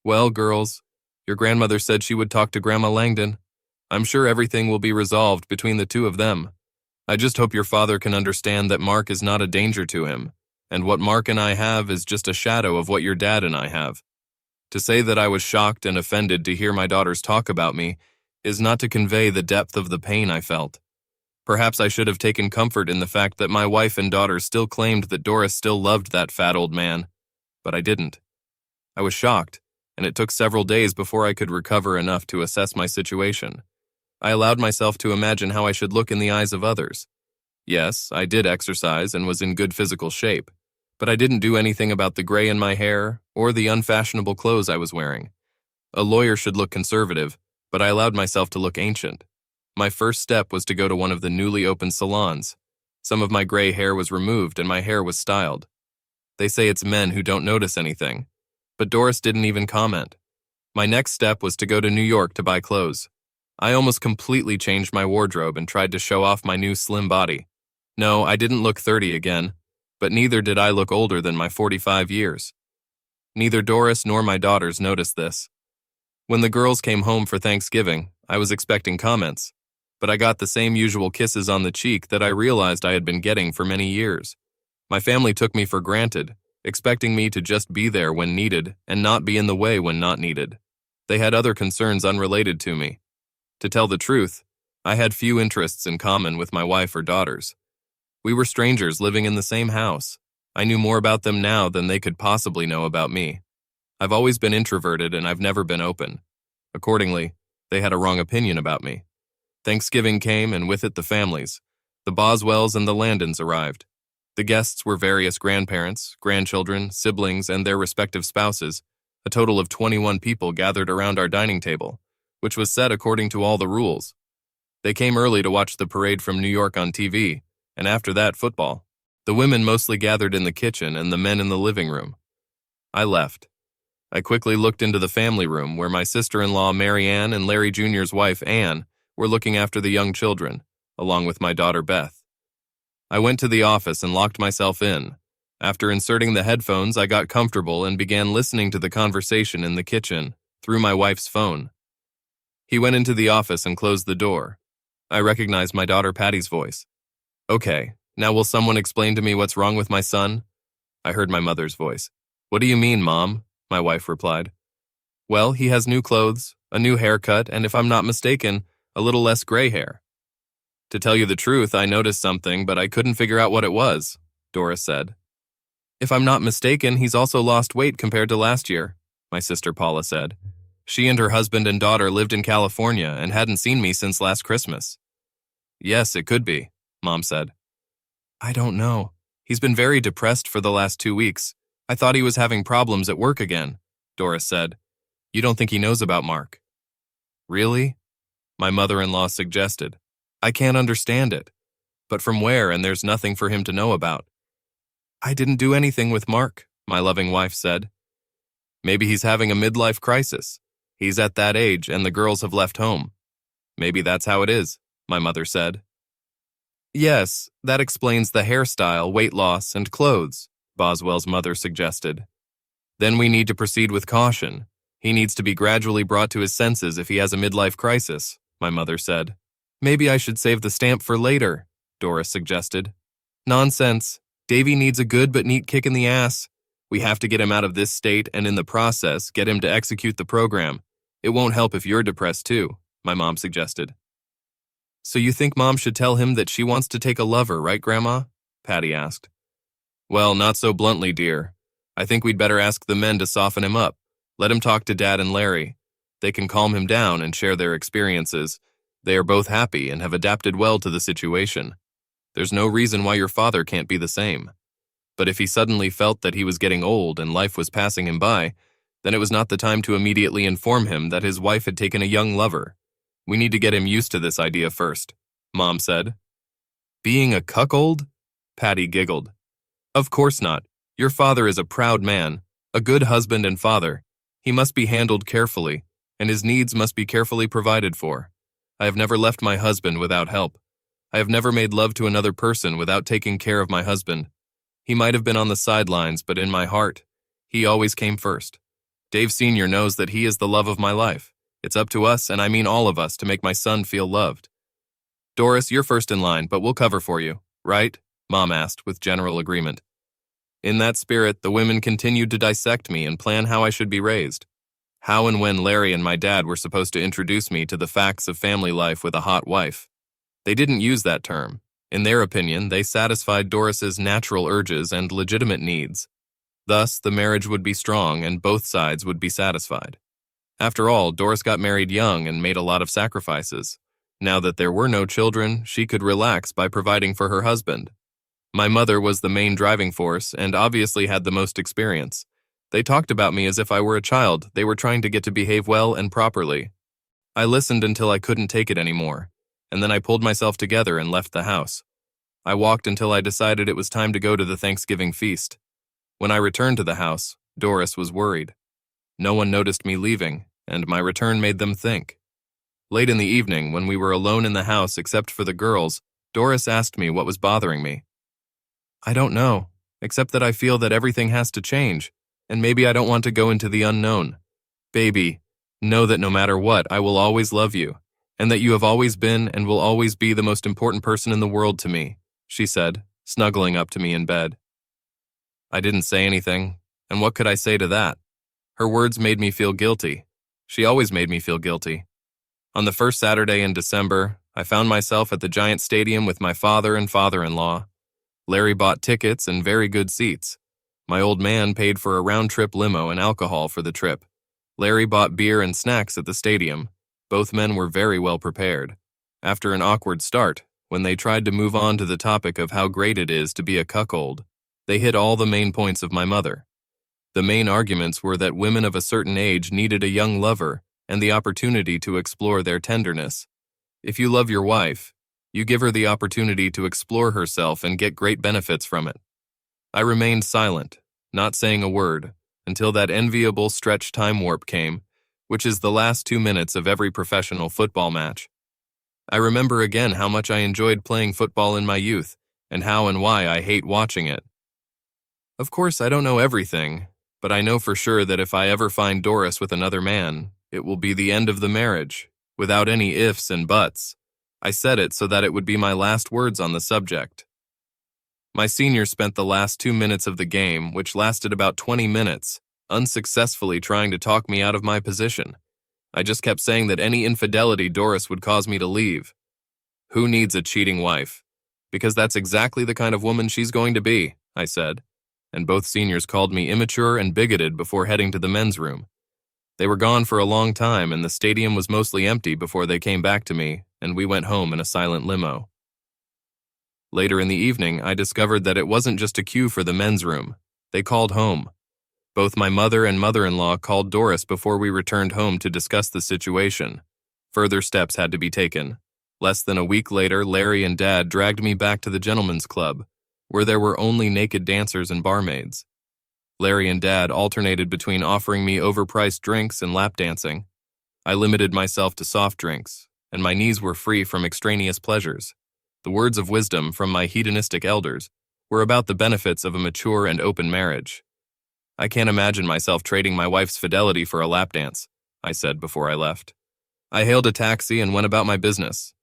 "Well, girls, your grandmother said she would talk to Grandma Langdon. I'm sure everything will be resolved between the 2 of them. I just hope your father can understand that Mark is not a danger to him, and what Mark and I have is just a shadow of what your dad and I have. To say that I was shocked and offended to hear my daughters talk about me is not to convey the depth of the pain I felt. Perhaps I should have taken comfort in the fact that my wife and daughter still claimed that Doris still loved that fat old man, but I didn't. I was shocked, and it took several days before I could recover enough to assess my situation. I allowed myself to imagine how I should look in the eyes of others. Yes, I did exercise and was in good physical shape, but I didn't do anything about the gray in my hair or the unfashionable clothes I was wearing. A lawyer should look conservative, but I allowed myself to look ancient. My first step was to go to one of the newly opened salons. Some of my gray hair was removed and my hair was styled. They say it's men who don't notice anything, but Doris didn't even comment. My next step was to go to New York to buy clothes. I almost completely changed my wardrobe and tried to show off my new slim body. No, I didn't look 30 again, but neither did I look older than my 45 years. Neither Doris nor my daughters noticed this. When the girls came home for Thanksgiving, I was expecting comments, but I got the same usual kisses on the cheek that I realized I had been getting for many years. My family took me for granted, expecting me to just be there when needed and not be in the way when not needed. They had other concerns unrelated to me. To tell the truth, I had few interests in common with my wife or daughters. We were strangers living in the same house. I knew more about them now than they could possibly know about me. I've always been introverted and I've never been open. Accordingly, they had a wrong opinion about me. Thanksgiving came and with it the families. The Boswells and the Landons arrived. The guests were various grandparents, grandchildren, siblings, and their respective spouses. A total of 21 people gathered around our dining table, which was set according to all the rules. They came early to watch the parade from New York on TV, and after that, football. The women mostly gathered in the kitchen and the men in the living room. I left. I quickly looked into the family room where my sister-in-law Mary Ann and Larry Jr.'s wife Ann were looking after the young children, along with my daughter Beth. I went to the office and locked myself in. After inserting the headphones, I got comfortable and began listening to the conversation in the kitchen through my wife's phone. He went into the office and closed the door. I recognized my daughter Patty's voice. "Okay, now will someone explain to me what's wrong with my son?" I heard my mother's voice. "What do you mean, Mom?" my wife replied. "Well, he has new clothes, a new haircut, and if I'm not mistaken, a little less gray hair." "To tell you the truth, I noticed something, but I couldn't figure out what it was," Doris said. "If I'm not mistaken, he's also lost weight compared to last year," my sister Paula said. "She and her husband and daughter lived in California and hadn't seen me since last Christmas." "Yes, it could be," Mom said. "I don't know. He's been very depressed for the last 2 weeks. I thought he was having problems at work again," Doris said. "You don't think he knows about Mark?" "Really?" my mother-in-law suggested. "I can't understand it. But from where, and there's nothing for him to know about." "I didn't do anything with Mark," my loving wife said. "Maybe he's having a midlife crisis. He's at that age and the girls have left home. Maybe that's how it is," my mother said. "Yes, that explains the hairstyle, weight loss, and clothes," Boswell's mother suggested. "Then we need to proceed with caution. He needs to be gradually brought to his senses if he has a midlife crisis," my mother said. "Maybe I should save the stamp for later," Doris suggested. "Nonsense. Davy needs a good but neat kick in the ass. We have to get him out of this state and in the process, get him to execute the program. It won't help if you're depressed too," my mom suggested. "So you think Mom should tell him that she wants to take a lover, right, Grandma?" Patty asked. "Well, not so bluntly, dear. I think we'd better ask the men to soften him up. Let him talk to Dad and Larry. They can calm him down and share their experiences. They are both happy and have adapted well to the situation. There's no reason why your father can't be the same. But if he suddenly felt that he was getting old and life was passing him by, then it was not the time to immediately inform him that his wife had taken a young lover. We need to get him used to this idea first," Mom said. "Being a cuckold?" Patty giggled. "Of course not. Your father is a proud man, a good husband and father. He must be handled carefully, and his needs must be carefully provided for. I have never left my husband without help. I have never made love to another person without taking care of my husband. He might have been on the sidelines, but in my heart, he always came first. Dave Sr. knows that he is the love of my life. It's up to us, and I mean all of us, to make my son feel loved." "Doris, you're first in line, but we'll cover for you, right?" Mom asked with general agreement. In that spirit, the women continued to dissect me and plan how I should be raised. How and when Larry and my dad were supposed to introduce me to the facts of family life with a hot wife. They didn't use that term. In their opinion, they satisfied Doris's natural urges and legitimate needs. Thus, the marriage would be strong and both sides would be satisfied. After all, Doris got married young and made a lot of sacrifices. Now that there were no children, she could relax by providing for her husband. My mother was the main driving force and obviously had the most experience. They talked about me as if I were a child they were trying to get to behave well and properly. I listened until I couldn't take it anymore, and then I pulled myself together and left the house. I walked until I decided it was time to go to the Thanksgiving feast. When I returned to the house, Doris was worried. No one noticed me leaving, and my return made them think. Late in the evening, when we were alone in the house except for the girls, Doris asked me what was bothering me. I don't know, except that I feel that everything has to change, and maybe I don't want to go into the unknown. Baby, know that no matter what, I will always love you, and that you have always been and will always be the most important person in the world to me, she said, snuggling up to me in bed. I didn't say anything, and what could I say to that? Her words made me feel guilty. She always made me feel guilty. On the first Saturday in December, I found myself at the Giant Stadium with my father and father-in-law. Larry bought tickets and very good seats. My old man paid for a round-trip limo and alcohol for the trip. Larry bought beer and snacks at the stadium. Both men were very well prepared. After an awkward start, when they tried to move on to the topic of how great it is to be a cuckold, they hit all the main points of my mother. The main arguments were that women of a certain age needed a young lover and the opportunity to explore their tenderness. If you love your wife, you give her the opportunity to explore herself and get great benefits from it. I remained silent, not saying a word, until that enviable stretch time warp came, which is the last 2 minutes of every professional football match. I remember again how much I enjoyed playing football in my youth, and how and why I hate watching it. Of course, I don't know everything, but I know for sure that if I ever find Doris with another man, it will be the end of the marriage, without any ifs and buts. I said it so that it would be my last words on the subject. My senior spent the last 2 minutes of the game, which lasted about 20 minutes, unsuccessfully trying to talk me out of my position. I just kept saying that any infidelity Doris would cause me to leave. Who needs a cheating wife? Because that's exactly the kind of woman she's going to be, I said, and both seniors called me immature and bigoted before heading to the men's room. They were gone for a long time, and the stadium was mostly empty before they came back to me, and we went home in a silent limo. Later in the evening, I discovered that it wasn't just a queue for the men's room. They called home. Both my mother and mother-in-law called Doris before we returned home to discuss the situation. Further steps had to be taken. Less than a week later, Larry and Dad dragged me back to the gentlemen's club, where there were only naked dancers and barmaids. Larry and Dad alternated between offering me overpriced drinks and lap dancing. I limited myself to soft drinks, and my knees were free from extraneous pleasures. The words of wisdom from my hedonistic elders were about the benefits of a mature and open marriage. I can't imagine myself trading my wife's fidelity for a lap dance, I said before I left. I hailed a taxi and went about my business.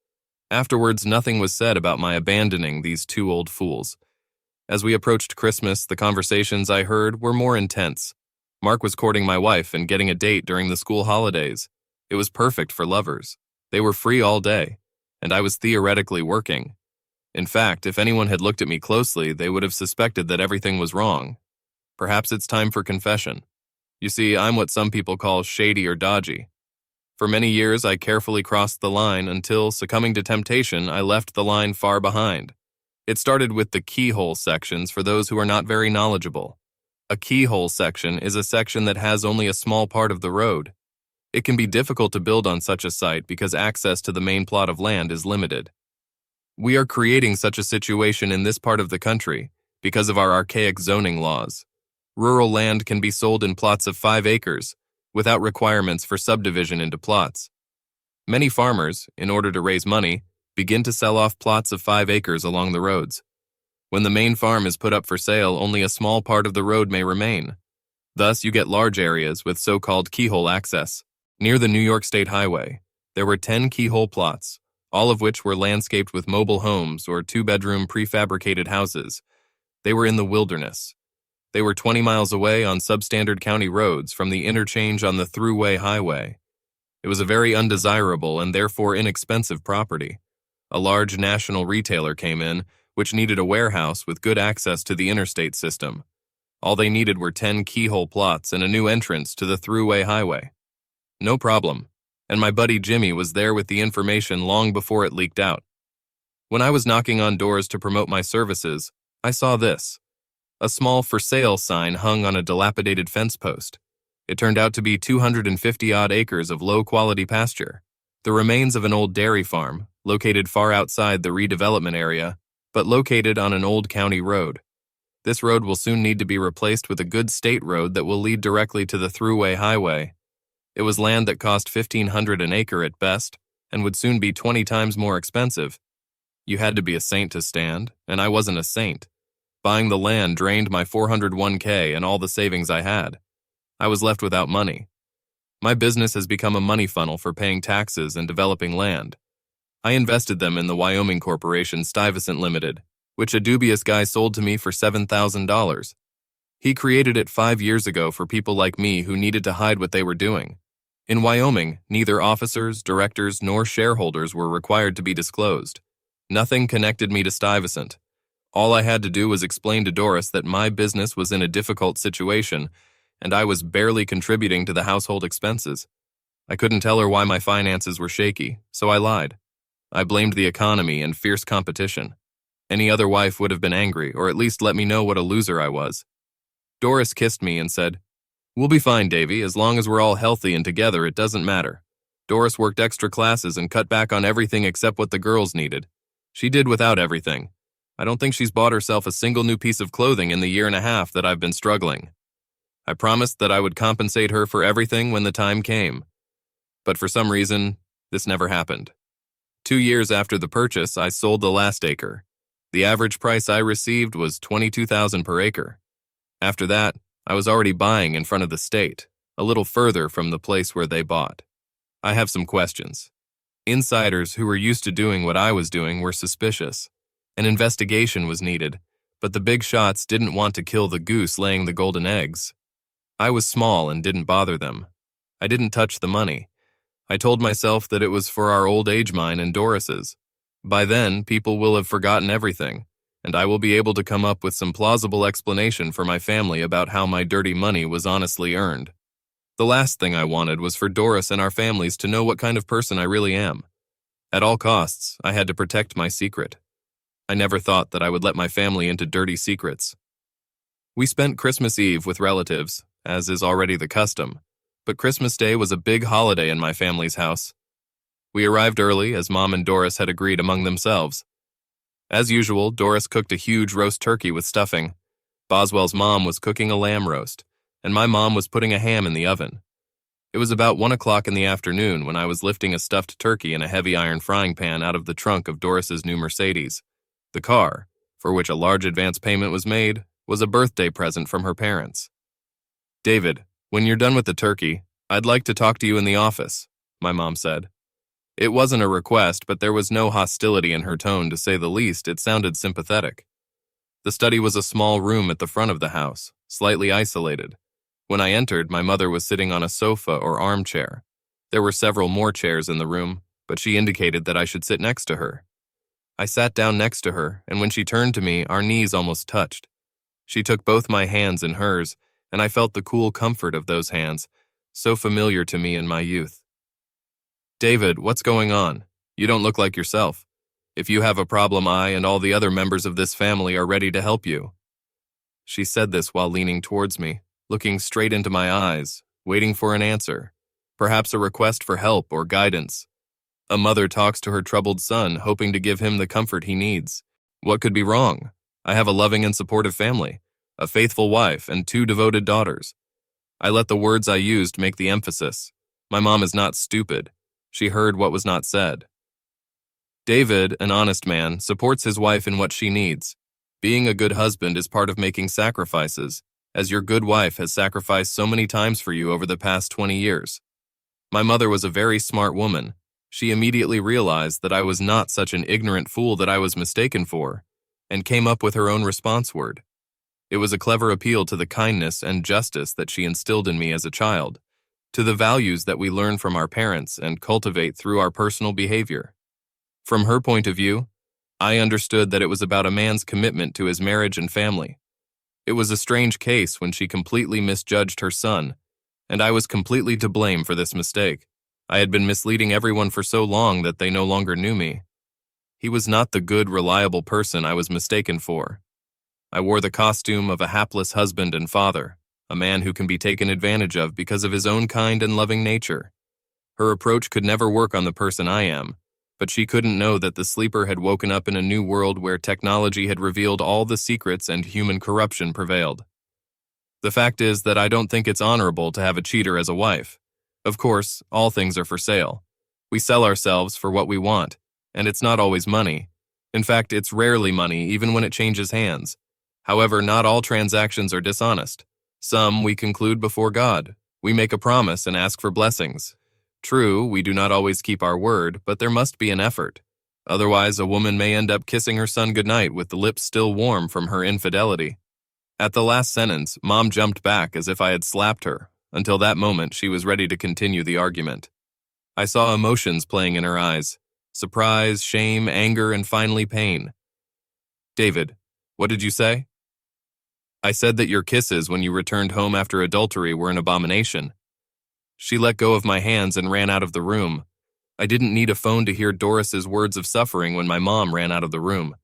Afterwards, nothing was said about my abandoning these two old fools. As we approached Christmas, the conversations I heard were more intense. Mark was courting my wife and getting a date during the school holidays. It was perfect for lovers. They were free all day, and I was theoretically working. In fact, if anyone had looked at me closely, they would have suspected that everything was wrong. Perhaps it's time for confession. You see, I'm what some people call shady or dodgy. For many years, I carefully crossed the line until, succumbing to temptation, I left the line far behind. It started with the keyhole sections for those who are not very knowledgeable. A keyhole section is a section that has only a small part of the road. It can be difficult to build on such a site because access to the main plot of land is limited. We are creating such a situation in this part of the country because of our archaic zoning laws. Rural land can be sold in plots of 5 acres without requirements for subdivision into plots. Many farmers, in order to raise money, begin to sell off plots of 5 acres along the roads. When the main farm is put up for sale, only a small part of the road may remain. Thus, you get large areas with so-called keyhole access. Near the New York State Highway, there were 10 keyhole plots, all of which were landscaped with mobile homes or 2-bedroom prefabricated houses. They were in the wilderness. They were 20 miles away on substandard county roads from the interchange on the thruway highway. It was a very undesirable and therefore inexpensive property. A large national retailer came in, which needed a warehouse with good access to the interstate system. All they needed were 10 keyhole plots and a new entrance to the throughway highway. No problem, and my buddy Jimmy was there with the information long before it leaked out. When I was knocking on doors to promote my services, I saw this. A small for sale sign hung on a dilapidated fence post. It turned out to be 250-odd acres of low-quality pasture, the remains of an old dairy farm, located far outside the redevelopment area, but located on an old county road. This road will soon need to be replaced with a good state road that will lead directly to the throughway highway. It was land that cost $1,500 an acre at best, and would soon be 20 times more expensive. You had to be a saint to stand, and I wasn't a saint. Buying the land drained my 401k and all the savings I had. I was left without money. My business has become a money funnel for paying taxes and developing land. I invested them in the Wyoming corporation Stuyvesant Limited, which a dubious guy sold to me for $7,000. He created it 5 years ago for people like me who needed to hide what they were doing. In Wyoming, neither officers, directors, nor shareholders were required to be disclosed. Nothing connected me to Stuyvesant. All I had to do was explain to Doris that my business was in a difficult situation, and I was barely contributing to the household expenses. I couldn't tell her why my finances were shaky, so I lied. I blamed the economy and fierce competition. Any other wife would have been angry, or at least let me know what a loser I was. Doris kissed me and said, "We'll be fine, Davy, as long as we're all healthy and together, it doesn't matter." Doris worked extra classes and cut back on everything except what the girls needed. She did without everything. I don't think she's bought herself a single new piece of clothing in the year and a half that I've been struggling. I promised that I would compensate her for everything when the time came. But for some reason, this never happened. 2 years after the purchase, I sold the last acre. The average price I received was $22,000 per acre. After that, I was already buying in front of the state, a little further from the place where they bought. I have some questions. Insiders who were used to doing what I was doing were suspicious. An investigation was needed, but the big shots didn't want to kill the goose laying the golden eggs. I was small and didn't bother them. I didn't touch the money. I told myself that it was for our old age mine and Doris's. By then, people will have forgotten everything, and I will be able to come up with some plausible explanation for my family about how my dirty money was honestly earned. The last thing I wanted was for Doris and our families to know what kind of person I really am. At all costs, I had to protect my secret. I never thought that I would let my family into dirty secrets. We spent Christmas Eve with relatives, as is already the custom, but Christmas Day was a big holiday in my family's house. We arrived early, as Mom and Doris had agreed among themselves. As usual, Doris cooked a huge roast turkey with stuffing. Boswell's mom was cooking a lamb roast, and my mom was putting a ham in the oven. It was about 1 o'clock in the afternoon when I was lifting a stuffed turkey in a heavy iron frying pan out of the trunk of Doris's new Mercedes. The car, for which a large advance payment was made, was a birthday present from her parents. "David, when you're done with the turkey, I'd like to talk to you in the office," my mom said. It wasn't a request, but there was no hostility in her tone. To say the least, it sounded sympathetic. The study was a small room at the front of the house, slightly isolated. When I entered, my mother was sitting on a sofa or armchair. There were several more chairs in the room, but she indicated that I should sit next to her. I sat down next to her, and when she turned to me, our knees almost touched. She took both my hands in hers, and I felt the cool comfort of those hands, so familiar to me in my youth. "David, what's going on? You don't look like yourself. If you have a problem, I and all the other members of this family are ready to help you." She said this while leaning towards me, looking straight into my eyes, waiting for an answer, perhaps a request for help or guidance. A mother talks to her troubled son, hoping to give him the comfort he needs. What could be wrong? I have a loving and supportive family, a faithful wife, and 2 devoted daughters. I let the words I used make the emphasis. My mom is not stupid. She heard what was not said. David, an honest man, supports his wife in what she needs. Being a good husband is part of making sacrifices, as your good wife has sacrificed so many times for you over the past 20 years. My mother was a very smart woman. She immediately realized that I was not such an ignorant fool that I was mistaken for, and came up with her own response word. It was a clever appeal to the kindness and justice that she instilled in me as a child, to the values that we learn from our parents and cultivate through our personal behavior. From her point of view, I understood that it was about a man's commitment to his marriage and family. It was a strange case when she completely misjudged her son, and I was completely to blame for this mistake. I had been misleading everyone for so long that they no longer knew me. He was not the good, reliable person I was mistaken for. I wore the costume of a hapless husband and father, a man who can be taken advantage of because of his own kind and loving nature. Her approach could never work on the person I am, but she couldn't know that the sleeper had woken up in a new world where technology had revealed all the secrets and human corruption prevailed. The fact is that I don't think it's honorable to have a cheater as a wife. Of course, all things are for sale. We sell ourselves for what we want, and it's not always money. In fact, it's rarely money, even when it changes hands. However, not all transactions are dishonest. Some we conclude before God. We make a promise and ask for blessings. True, we do not always keep our word, but there must be an effort. Otherwise, a woman may end up kissing her son goodnight with the lips still warm from her infidelity. At the last sentence, Mom jumped back as if I had slapped her. Until that moment, she was ready to continue the argument. I saw emotions playing in her eyes. Surprise, shame, anger, and finally pain. David, what did you say? I said that your kisses when you returned home after adultery were an abomination. She let go of my hands and ran out of the room. I didn't need a phone to hear Doris's words of suffering when my mom ran out of the room.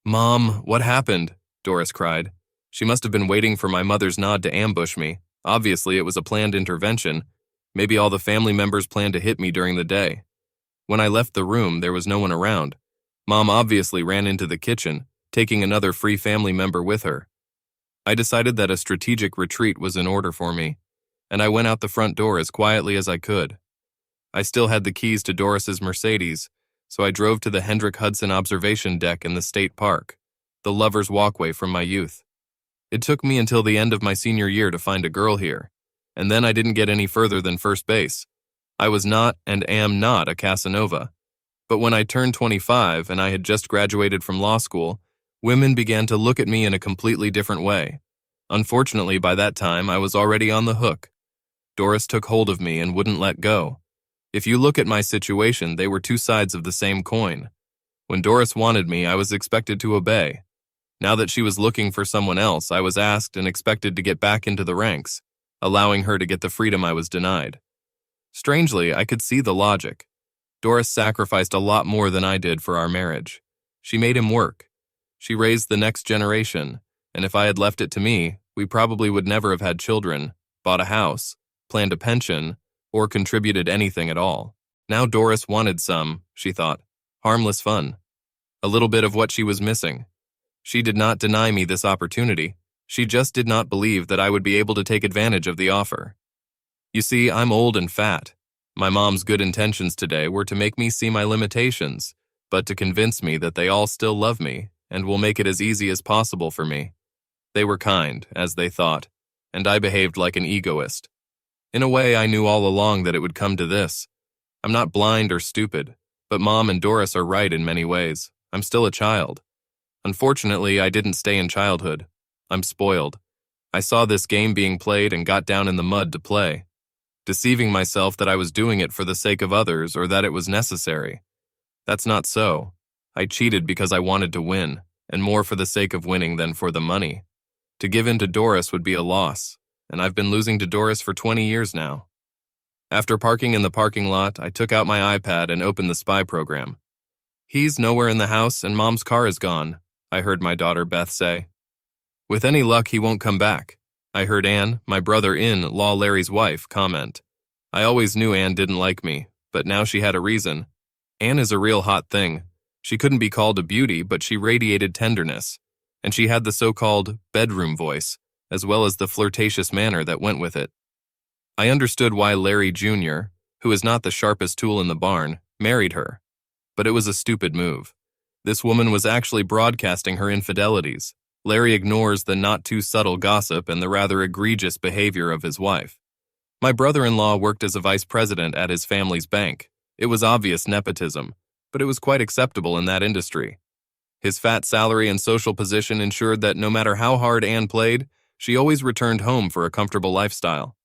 Mom, what happened? Doris cried. She must have been waiting for my mother's nod to ambush me. Obviously, it was a planned intervention. Maybe all the family members planned to hit me during the day. When I left the room, there was no one around. Mom obviously ran into the kitchen, taking another free family member with her. I decided that a strategic retreat was in order for me, and I went out the front door as quietly as I could. I still had the keys to Doris's Mercedes, so I drove to the Hendrick Hudson observation deck in the state park, the lover's walkway from my youth. It took me until the end of my senior year to find a girl here, and then I didn't get any further than first base. I was not and am not a Casanova. But when I turned 25 and I had just graduated from law school, women began to look at me in a completely different way. Unfortunately, by that time, I was already on the hook. Doris took hold of me and wouldn't let go. If you look at my situation, they were two sides of the same coin. When Doris wanted me, I was expected to obey. Now that she was looking for someone else, I was asked and expected to get back into the ranks, allowing her to get the freedom I was denied. Strangely, I could see the logic. Doris sacrificed a lot more than I did for our marriage. She made him work. She raised the next generation, and if I had left it to me, we probably would never have had children, bought a house, planned a pension, or contributed anything at all. Now Doris wanted some, she thought, harmless fun. A little bit of what she was missing. She did not deny me this opportunity. She just did not believe that I would be able to take advantage of the offer. You see, I'm old and fat. My mom's good intentions today were to make me see my limitations, but to convince me that they all still love me and will make it as easy as possible for me. They were kind, as they thought, and I behaved like an egoist. In a way, I knew all along that it would come to this. I'm not blind or stupid, but Mom and Doris are right in many ways. I'm still a child. Unfortunately, I didn't stay in childhood. I'm spoiled. I saw this game being played and got down in the mud to play, deceiving myself that I was doing it for the sake of others or that it was necessary. That's not so. I cheated because I wanted to win, and more for the sake of winning than for the money. To give in to Doris would be a loss, and I've been losing to Doris for 20 years now. After parking in the parking lot, I took out my iPad and opened the spy program. He's nowhere in the house and Mom's car is gone, I heard my daughter Beth say. With any luck, he won't come back, I heard Anne, my brother-in-law Larry's wife, comment. I always knew Anne didn't like me, but now she had a reason. Anne is a real hot thing. She couldn't be called a beauty, but she radiated tenderness, and she had the so-called bedroom voice, as well as the flirtatious manner that went with it. I understood why Larry Jr., who is not the sharpest tool in the barn, married her. But it was a stupid move. This woman was actually broadcasting her infidelities. Larry ignores the not-too-subtle gossip and the rather egregious behavior of his wife. My brother-in-law worked as a vice president at his family's bank. It was obvious nepotism, but it was quite acceptable in that industry. His fat salary and social position ensured that no matter how hard Anne played, she always returned home for a comfortable lifestyle.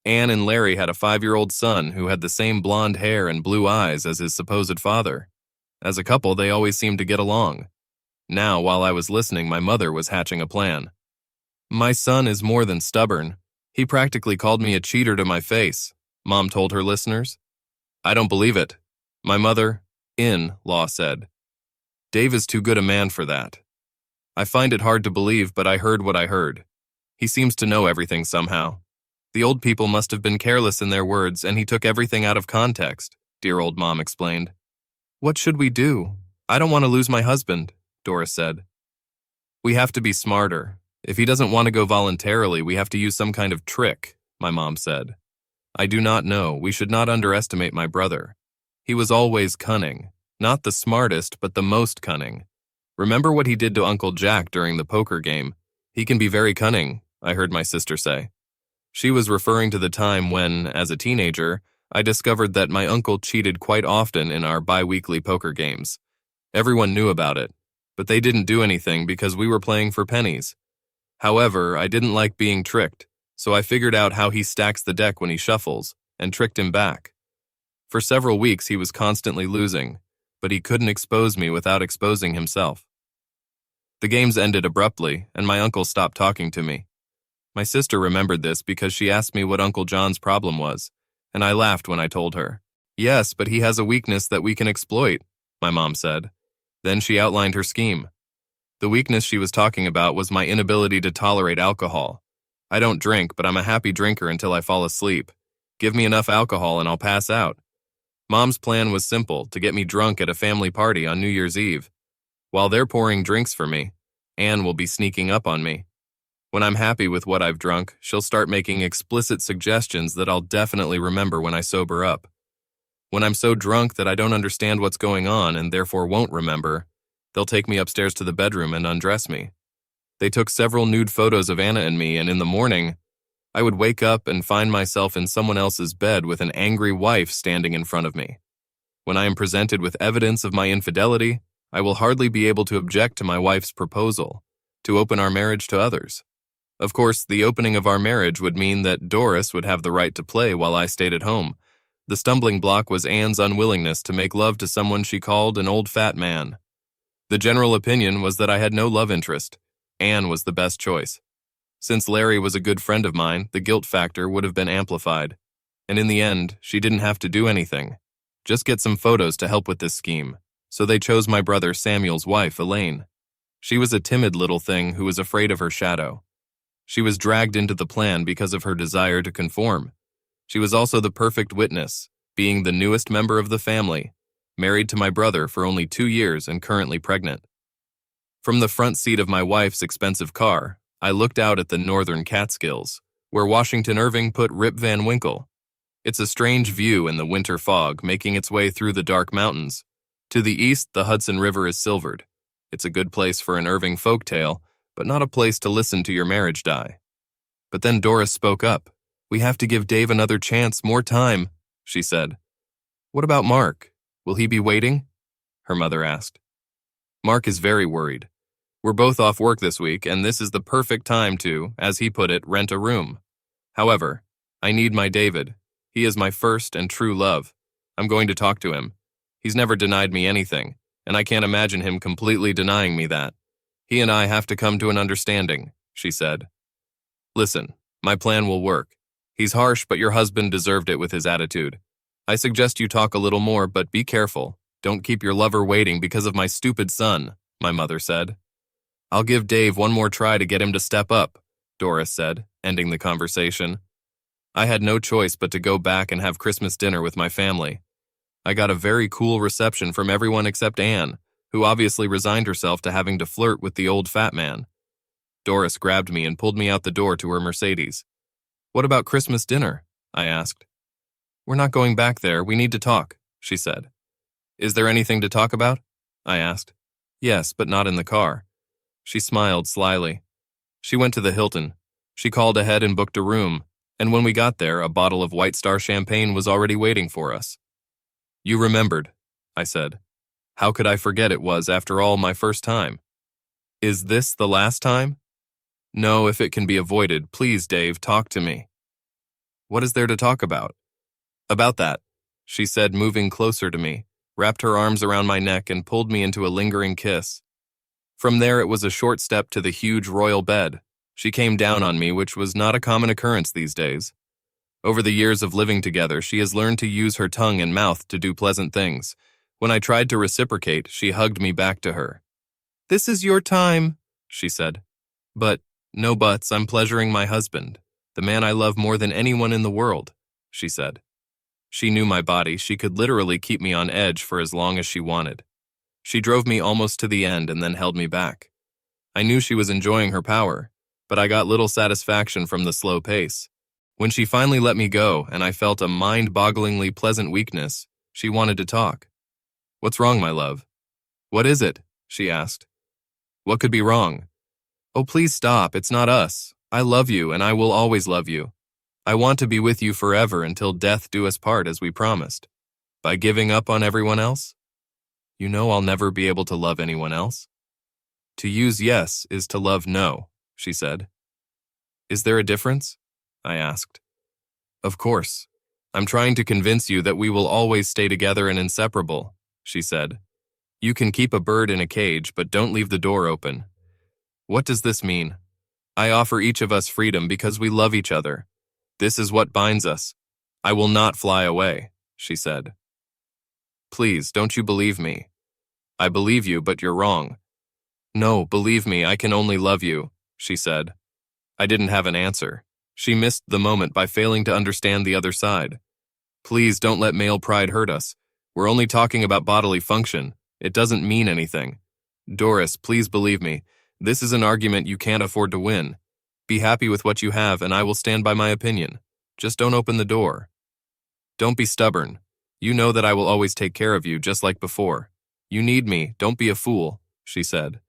Anne and Larry had a 5-year-old son who had the same blonde hair and blue eyes as his supposed father. As a couple, they always seemed to get along. Now, while I was listening, my mother was hatching a plan. My son is more than stubborn. He practically called me a cheater to my face, Mom told her listeners. I don't believe it, my mother-in-law said. Dave is too good a man for that. I find it hard to believe, but I heard what I heard. He seems to know everything somehow. The old people must have been careless in their words, and he took everything out of context, dear old Mom explained. What should we do? I don't want to lose my husband, Doris said. We have to be smarter. If he doesn't want to go voluntarily, we have to use some kind of trick, my mom said. I do not know. We should not underestimate my brother. He was always cunning. Not the smartest, but the most cunning. Remember what he did to Uncle Jack during the poker game? He can be very cunning, I heard my sister say. She was referring to the time when, as a teenager, I discovered that my uncle cheated quite often in our bi-weekly poker games. Everyone knew about it, but they didn't do anything because we were playing for pennies. However, I didn't like being tricked, so I figured out how he stacks the deck when he shuffles, and tricked him back. For several weeks he was constantly losing, but he couldn't expose me without exposing himself. The games ended abruptly, and my uncle stopped talking to me. My sister remembered this because she asked me what Uncle John's problem was, and I laughed when I told her. Yes, but he has a weakness that we can exploit, my mom said. Then she outlined her scheme. The weakness she was talking about was my inability to tolerate alcohol. I don't drink, but I'm a happy drinker until I fall asleep. Give me enough alcohol and I'll pass out. Mom's plan was simple, to get me drunk at a family party on New Year's Eve. While they're pouring drinks for me, Anne will be sneaking up on me. When I'm happy with what I've drunk, she'll start making explicit suggestions that I'll definitely remember when I sober up. When I'm so drunk that I don't understand what's going on and therefore won't remember, they'll take me upstairs to the bedroom and undress me. They took several nude photos of Anna and me, and in the morning, I would wake up and find myself in someone else's bed with an angry wife standing in front of me. When I am presented with evidence of my infidelity, I will hardly be able to object to my wife's proposal, to open our marriage to others. Of course, the opening of our marriage would mean that Doris would have the right to play while I stayed at home. The stumbling block was Anne's unwillingness to make love to someone she called an old fat man. The general opinion was that I had no love interest. Anne was the best choice. Since Larry was a good friend of mine, the guilt factor would have been amplified. And in the end, she didn't have to do anything. Just get some photos to help with this scheme. So they chose my brother Samuel's wife, Elaine. She was a timid little thing who was afraid of her shadow. She was dragged into the plan because of her desire to conform. She was also the perfect witness, being the newest member of the family, married to my brother for only 2 years and currently pregnant. From the front seat of my wife's expensive car, I looked out at the northern Catskills, where Washington Irving put Rip Van Winkle. It's a strange view in the winter fog making its way through the dark mountains. To the east, the Hudson River is silvered. It's a good place for an Irving folktale, but not a place to listen to your marriage die. But then Doris spoke up. We have to give Dave another chance, more time, she said. What about Mark? Will he be waiting? Her mother asked. Mark is very worried. We're both off work this week, and this is the perfect time to, as he put it, rent a room. However, I need my David. He is my first and true love. I'm going to talk to him. He's never denied me anything, and I can't imagine him completely denying me that. He and I have to come to an understanding, she said. Listen, my plan will work. He's harsh, but your husband deserved it with his attitude. I suggest you talk a little more, but be careful. Don't keep your lover waiting because of my stupid son, my mother said. I'll give Dave one more try to get him to step up, Doris said, ending the conversation. I had no choice but to go back and have Christmas dinner with my family. I got a very cool reception from everyone except Anne, who obviously resigned herself to having to flirt with the old fat man. Doris grabbed me and pulled me out the door to her Mercedes. What about Christmas dinner? I asked. We're not going back there. We need to talk, she said. Is there anything to talk about? I asked. Yes, but not in the car. She smiled slyly. She went to the Hilton. She called ahead and booked a room, and when we got there, a bottle of White Star champagne was already waiting for us. You remembered, I said. How could I forget it was, after all, my first time? Is this the last time? No, if it can be avoided, please, Dave, talk to me. What is there to talk about? About that, she said, moving closer to me, wrapped her arms around my neck, and pulled me into a lingering kiss. From there, it was a short step to the huge royal bed. She came down on me, which was not a common occurrence these days. Over the years of living together, she has learned to use her tongue and mouth to do pleasant things. When I tried to reciprocate, she hugged me back to her. "This is your time," she said. "But, no buts, I'm pleasuring my husband, the man I love more than anyone in the world," she said. She knew my body. She could literally keep me on edge for as long as she wanted. She drove me almost to the end and then held me back. I knew she was enjoying her power, but I got little satisfaction from the slow pace. When she finally let me go and I felt a mind-bogglingly pleasant weakness, she wanted to talk. "What's wrong, my love?" "What is it?" she asked. "What could be wrong?" "Oh, please stop. It's not us. I love you and I will always love you. I want to be with you forever until death do us part, as we promised. By giving up on everyone else? You know I'll never be able to love anyone else." "To use yes is to love no," she said. "Is there a difference?" I asked. "Of course. I'm trying to convince you that we will always stay together and inseparable," she said. "You can keep a bird in a cage, but don't leave the door open." "What does this mean?" "I offer each of us freedom because we love each other. This is what binds us. I will not fly away," she said. "Please, don't you believe me?" "I believe you, but you're wrong." "No, believe me, I can only love you," she said. I didn't have an answer. She missed the moment by failing to understand the other side. "Please don't let male pride hurt us. We're only talking about bodily function. It doesn't mean anything. Doris, please believe me. This is an argument you can't afford to win. Be happy with what you have and I will stand by my opinion. Just don't open the door. Don't be stubborn. You know that I will always take care of you just like before. You need me, don't be a fool," she said.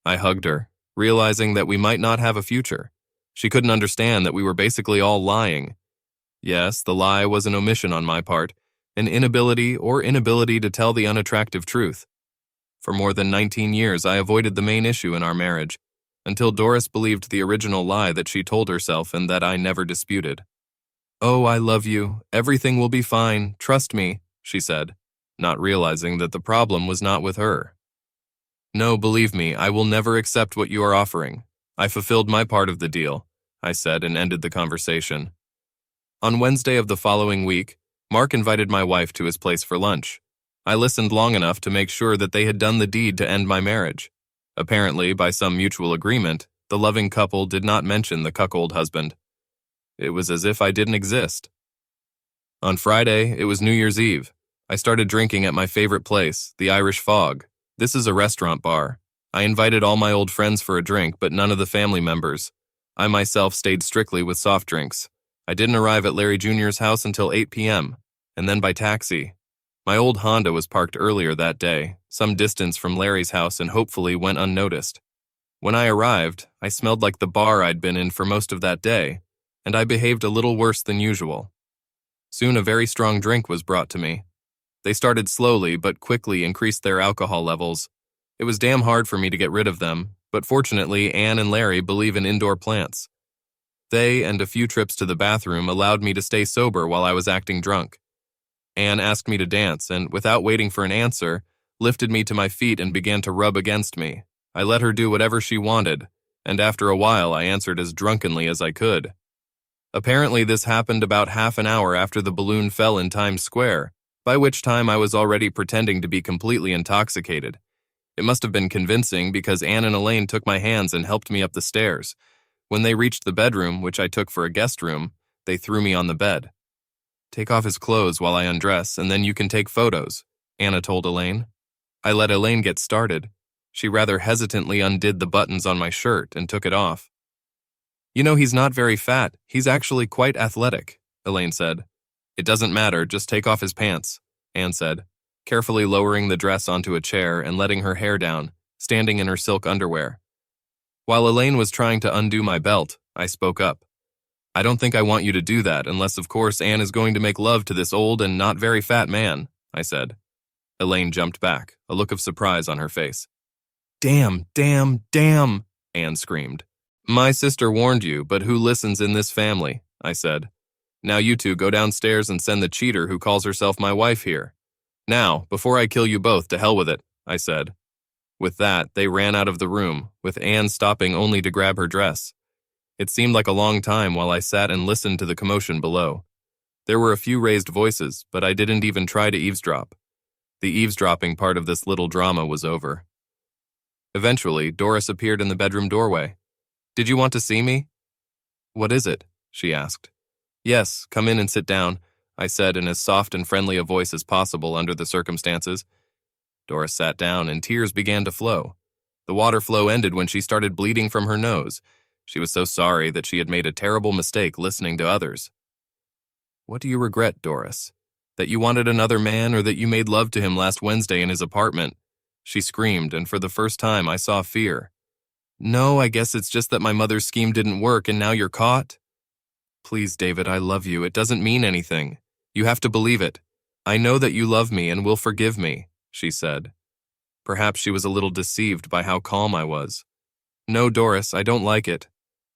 I hugged her, realizing that we might not have a future. She couldn't understand that we were basically all lying. Yes, the lie was an omission on my part, an inability to tell the unattractive truth. For more than 19 years, I avoided the main issue in our marriage, until Doris believed the original lie that she told herself and that I never disputed. "Oh, I love you. Everything will be fine. Trust me," she said, not realizing that the problem was not with her. "No, believe me, I will never accept what you are offering. I fulfilled my part of the deal," I said, and ended the conversation. On Wednesday of the following week, Mark invited my wife to his place for lunch. I listened long enough to make sure that they had done the deed to end my marriage. Apparently, by some mutual agreement, the loving couple did not mention the cuckold husband. It was as if I didn't exist. On Friday, it was New Year's Eve. I started drinking at my favorite place, the Irish Fog. This is a restaurant bar. I invited all my old friends for a drink, but none of the family members. I myself stayed strictly with soft drinks. I didn't arrive at Larry Jr.'s house until 8 p.m., and then by taxi. My old Honda was parked earlier that day, some distance from Larry's house, and hopefully went unnoticed. When I arrived, I smelled like the bar I'd been in for most of that day, and I behaved a little worse than usual. Soon a very strong drink was brought to me. They started slowly but quickly increased their alcohol levels. It was damn hard for me to get rid of them, but fortunately Anne and Larry believe in indoor plants. They and a few trips to the bathroom allowed me to stay sober while I was acting drunk. Anne asked me to dance and, without waiting for an answer, lifted me to my feet and began to rub against me. I let her do whatever she wanted, and after a while I answered as drunkenly as I could. Apparently this happened about half an hour after the balloon fell in Times Square, by which time I was already pretending to be completely intoxicated. It must have been convincing because Anne and Elaine took my hands and helped me up the stairs. When they reached the bedroom, which I took for a guest room, they threw me on the bed. "Take off his clothes while I undress, and then you can take photos," Anna told Elaine. I let Elaine get started. She rather hesitantly undid the buttons on my shirt and took it off. "You know, he's not very fat. He's actually quite athletic," Elaine said. "It doesn't matter, just take off his pants," Anne said, carefully lowering the dress onto a chair and letting her hair down, standing in her silk underwear. While Elaine was trying to undo my belt, I spoke up. "I don't think I want you to do that unless, of course, Anne is going to make love to this old and not very fat man," I said. Elaine jumped back, a look of surprise on her face. "Damn, damn, damn," Anne screamed. "My sister warned you, but who listens in this family?" I said. "Now you two go downstairs and send the cheater who calls herself my wife here." Now, before I kill you both, to hell with it, I said. With that, they ran out of the room, with Anne stopping only to grab her dress. It seemed like a long time while I sat and listened to the commotion below. There were a few raised voices, but I didn't even try to eavesdrop. The eavesdropping part of this little drama was over. Eventually, Doris appeared in the bedroom doorway. "Did you want to see me?" "What is it?" she asked. "Yes, come in and sit down," I said in as soft and friendly a voice as possible under the circumstances. Doris sat down and tears began to flow. The water flow ended when she started bleeding from her nose. She was so sorry that she had made a terrible mistake listening to others. "What do you regret, Doris? That you wanted another man or that you made love to him last Wednesday in his apartment?" She screamed, and for the first time I saw fear. "No, I guess it's just that my mother's scheme didn't work and now you're caught." "Please, David, I love you. It doesn't mean anything. You have to believe it. I know that you love me and will forgive me," she said. Perhaps she was a little deceived by how calm I was. "No, Doris, I don't like it."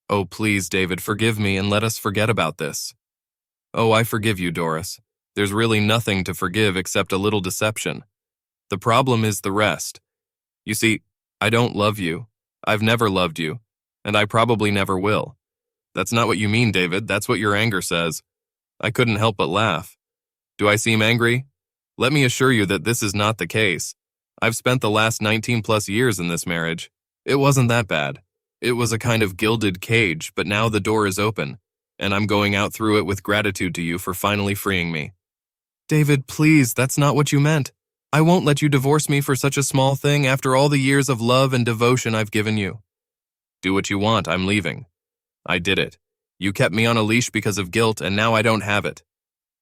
"Oh, please, David, forgive me and let us forget about this." "Oh, I forgive you, Doris. There's really nothing to forgive except a little deception. The problem is the rest. You see, I don't love you. I've never loved you, and I probably never will." "That's not what you mean, David. That's what your anger says." I couldn't help but laugh. "Do I seem angry? Let me assure you that this is not the case. I've spent the last 19+ years in this marriage. It wasn't that bad. It was a kind of gilded cage, but now the door is open, and I'm going out through it with gratitude to you for finally freeing me." "David, please, that's not what you meant. I won't let you divorce me for such a small thing after all the years of love and devotion I've given you." "Do what you want, I'm leaving. I did it. You kept me on a leash because of guilt, and now I don't have it.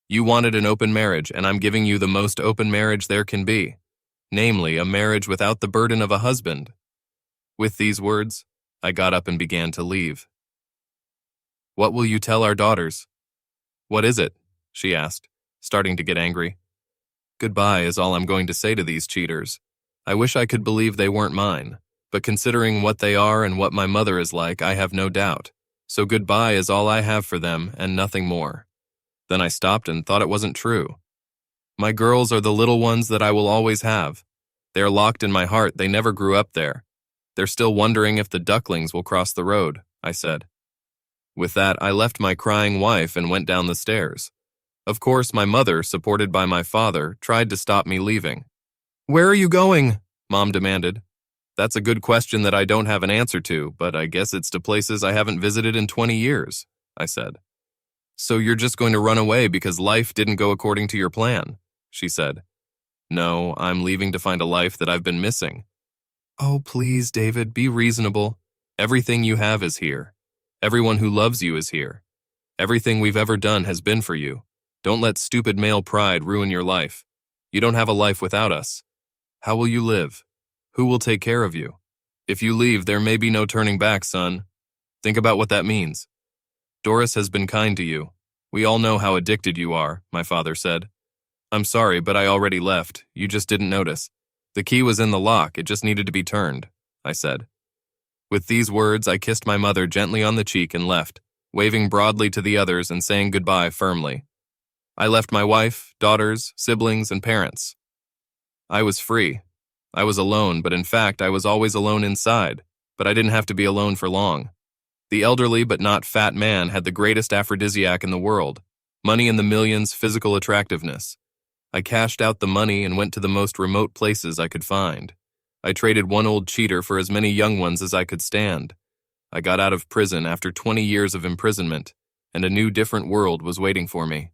You wanted an open marriage, and I'm giving you the most open marriage there can be. Namely, a marriage without the burden of a husband." With these words, I got up and began to leave. "What will you tell our daughters?" "What is it?" she asked, starting to get angry. "Goodbye is all I'm going to say to these cheaters. I wish I could believe they weren't mine, but considering what they are and what my mother is like, I have no doubt. So goodbye is all I have for them and nothing more." Then I stopped and thought it wasn't true. My girls are the little ones that I will always have. They are locked in my heart. They never grew up there. They're still wondering if the ducklings will cross the road, I said. With that, I left my crying wife and went down the stairs. Of course, my mother, supported by my father, tried to stop me leaving. "Where are you going?" Mom demanded. "That's a good question that I don't have an answer to, but I guess it's to places I haven't visited in 20 years, I said. "So you're just going to run away because life didn't go according to your plan," she said. "No, I'm leaving to find a life that I've been missing." "Oh, please, David, be reasonable. Everything you have is here. Everyone who loves you is here. Everything we've ever done has been for you. Don't let stupid male pride ruin your life. You don't have a life without us. How will you live? Who will take care of you? If you leave, there may be no turning back, son. Think about what that means. Doris has been kind to you. We all know how addicted you are," my father said. "I'm sorry, but I already left. You just didn't notice. The key was in the lock. It just needed to be turned," I said. With these words, I kissed my mother gently on the cheek and left, waving broadly to the others and saying goodbye firmly. I left my wife, daughters, siblings, and parents. I was free. I was alone, but in fact, I was always alone inside, but I didn't have to be alone for long. The elderly but not fat man had the greatest aphrodisiac in the world, money in the millions, physical attractiveness. I cashed out the money and went to the most remote places I could find. I traded one old cheater for as many young ones as I could stand. I got out of prison after 20 years of imprisonment, and a new different world was waiting for me.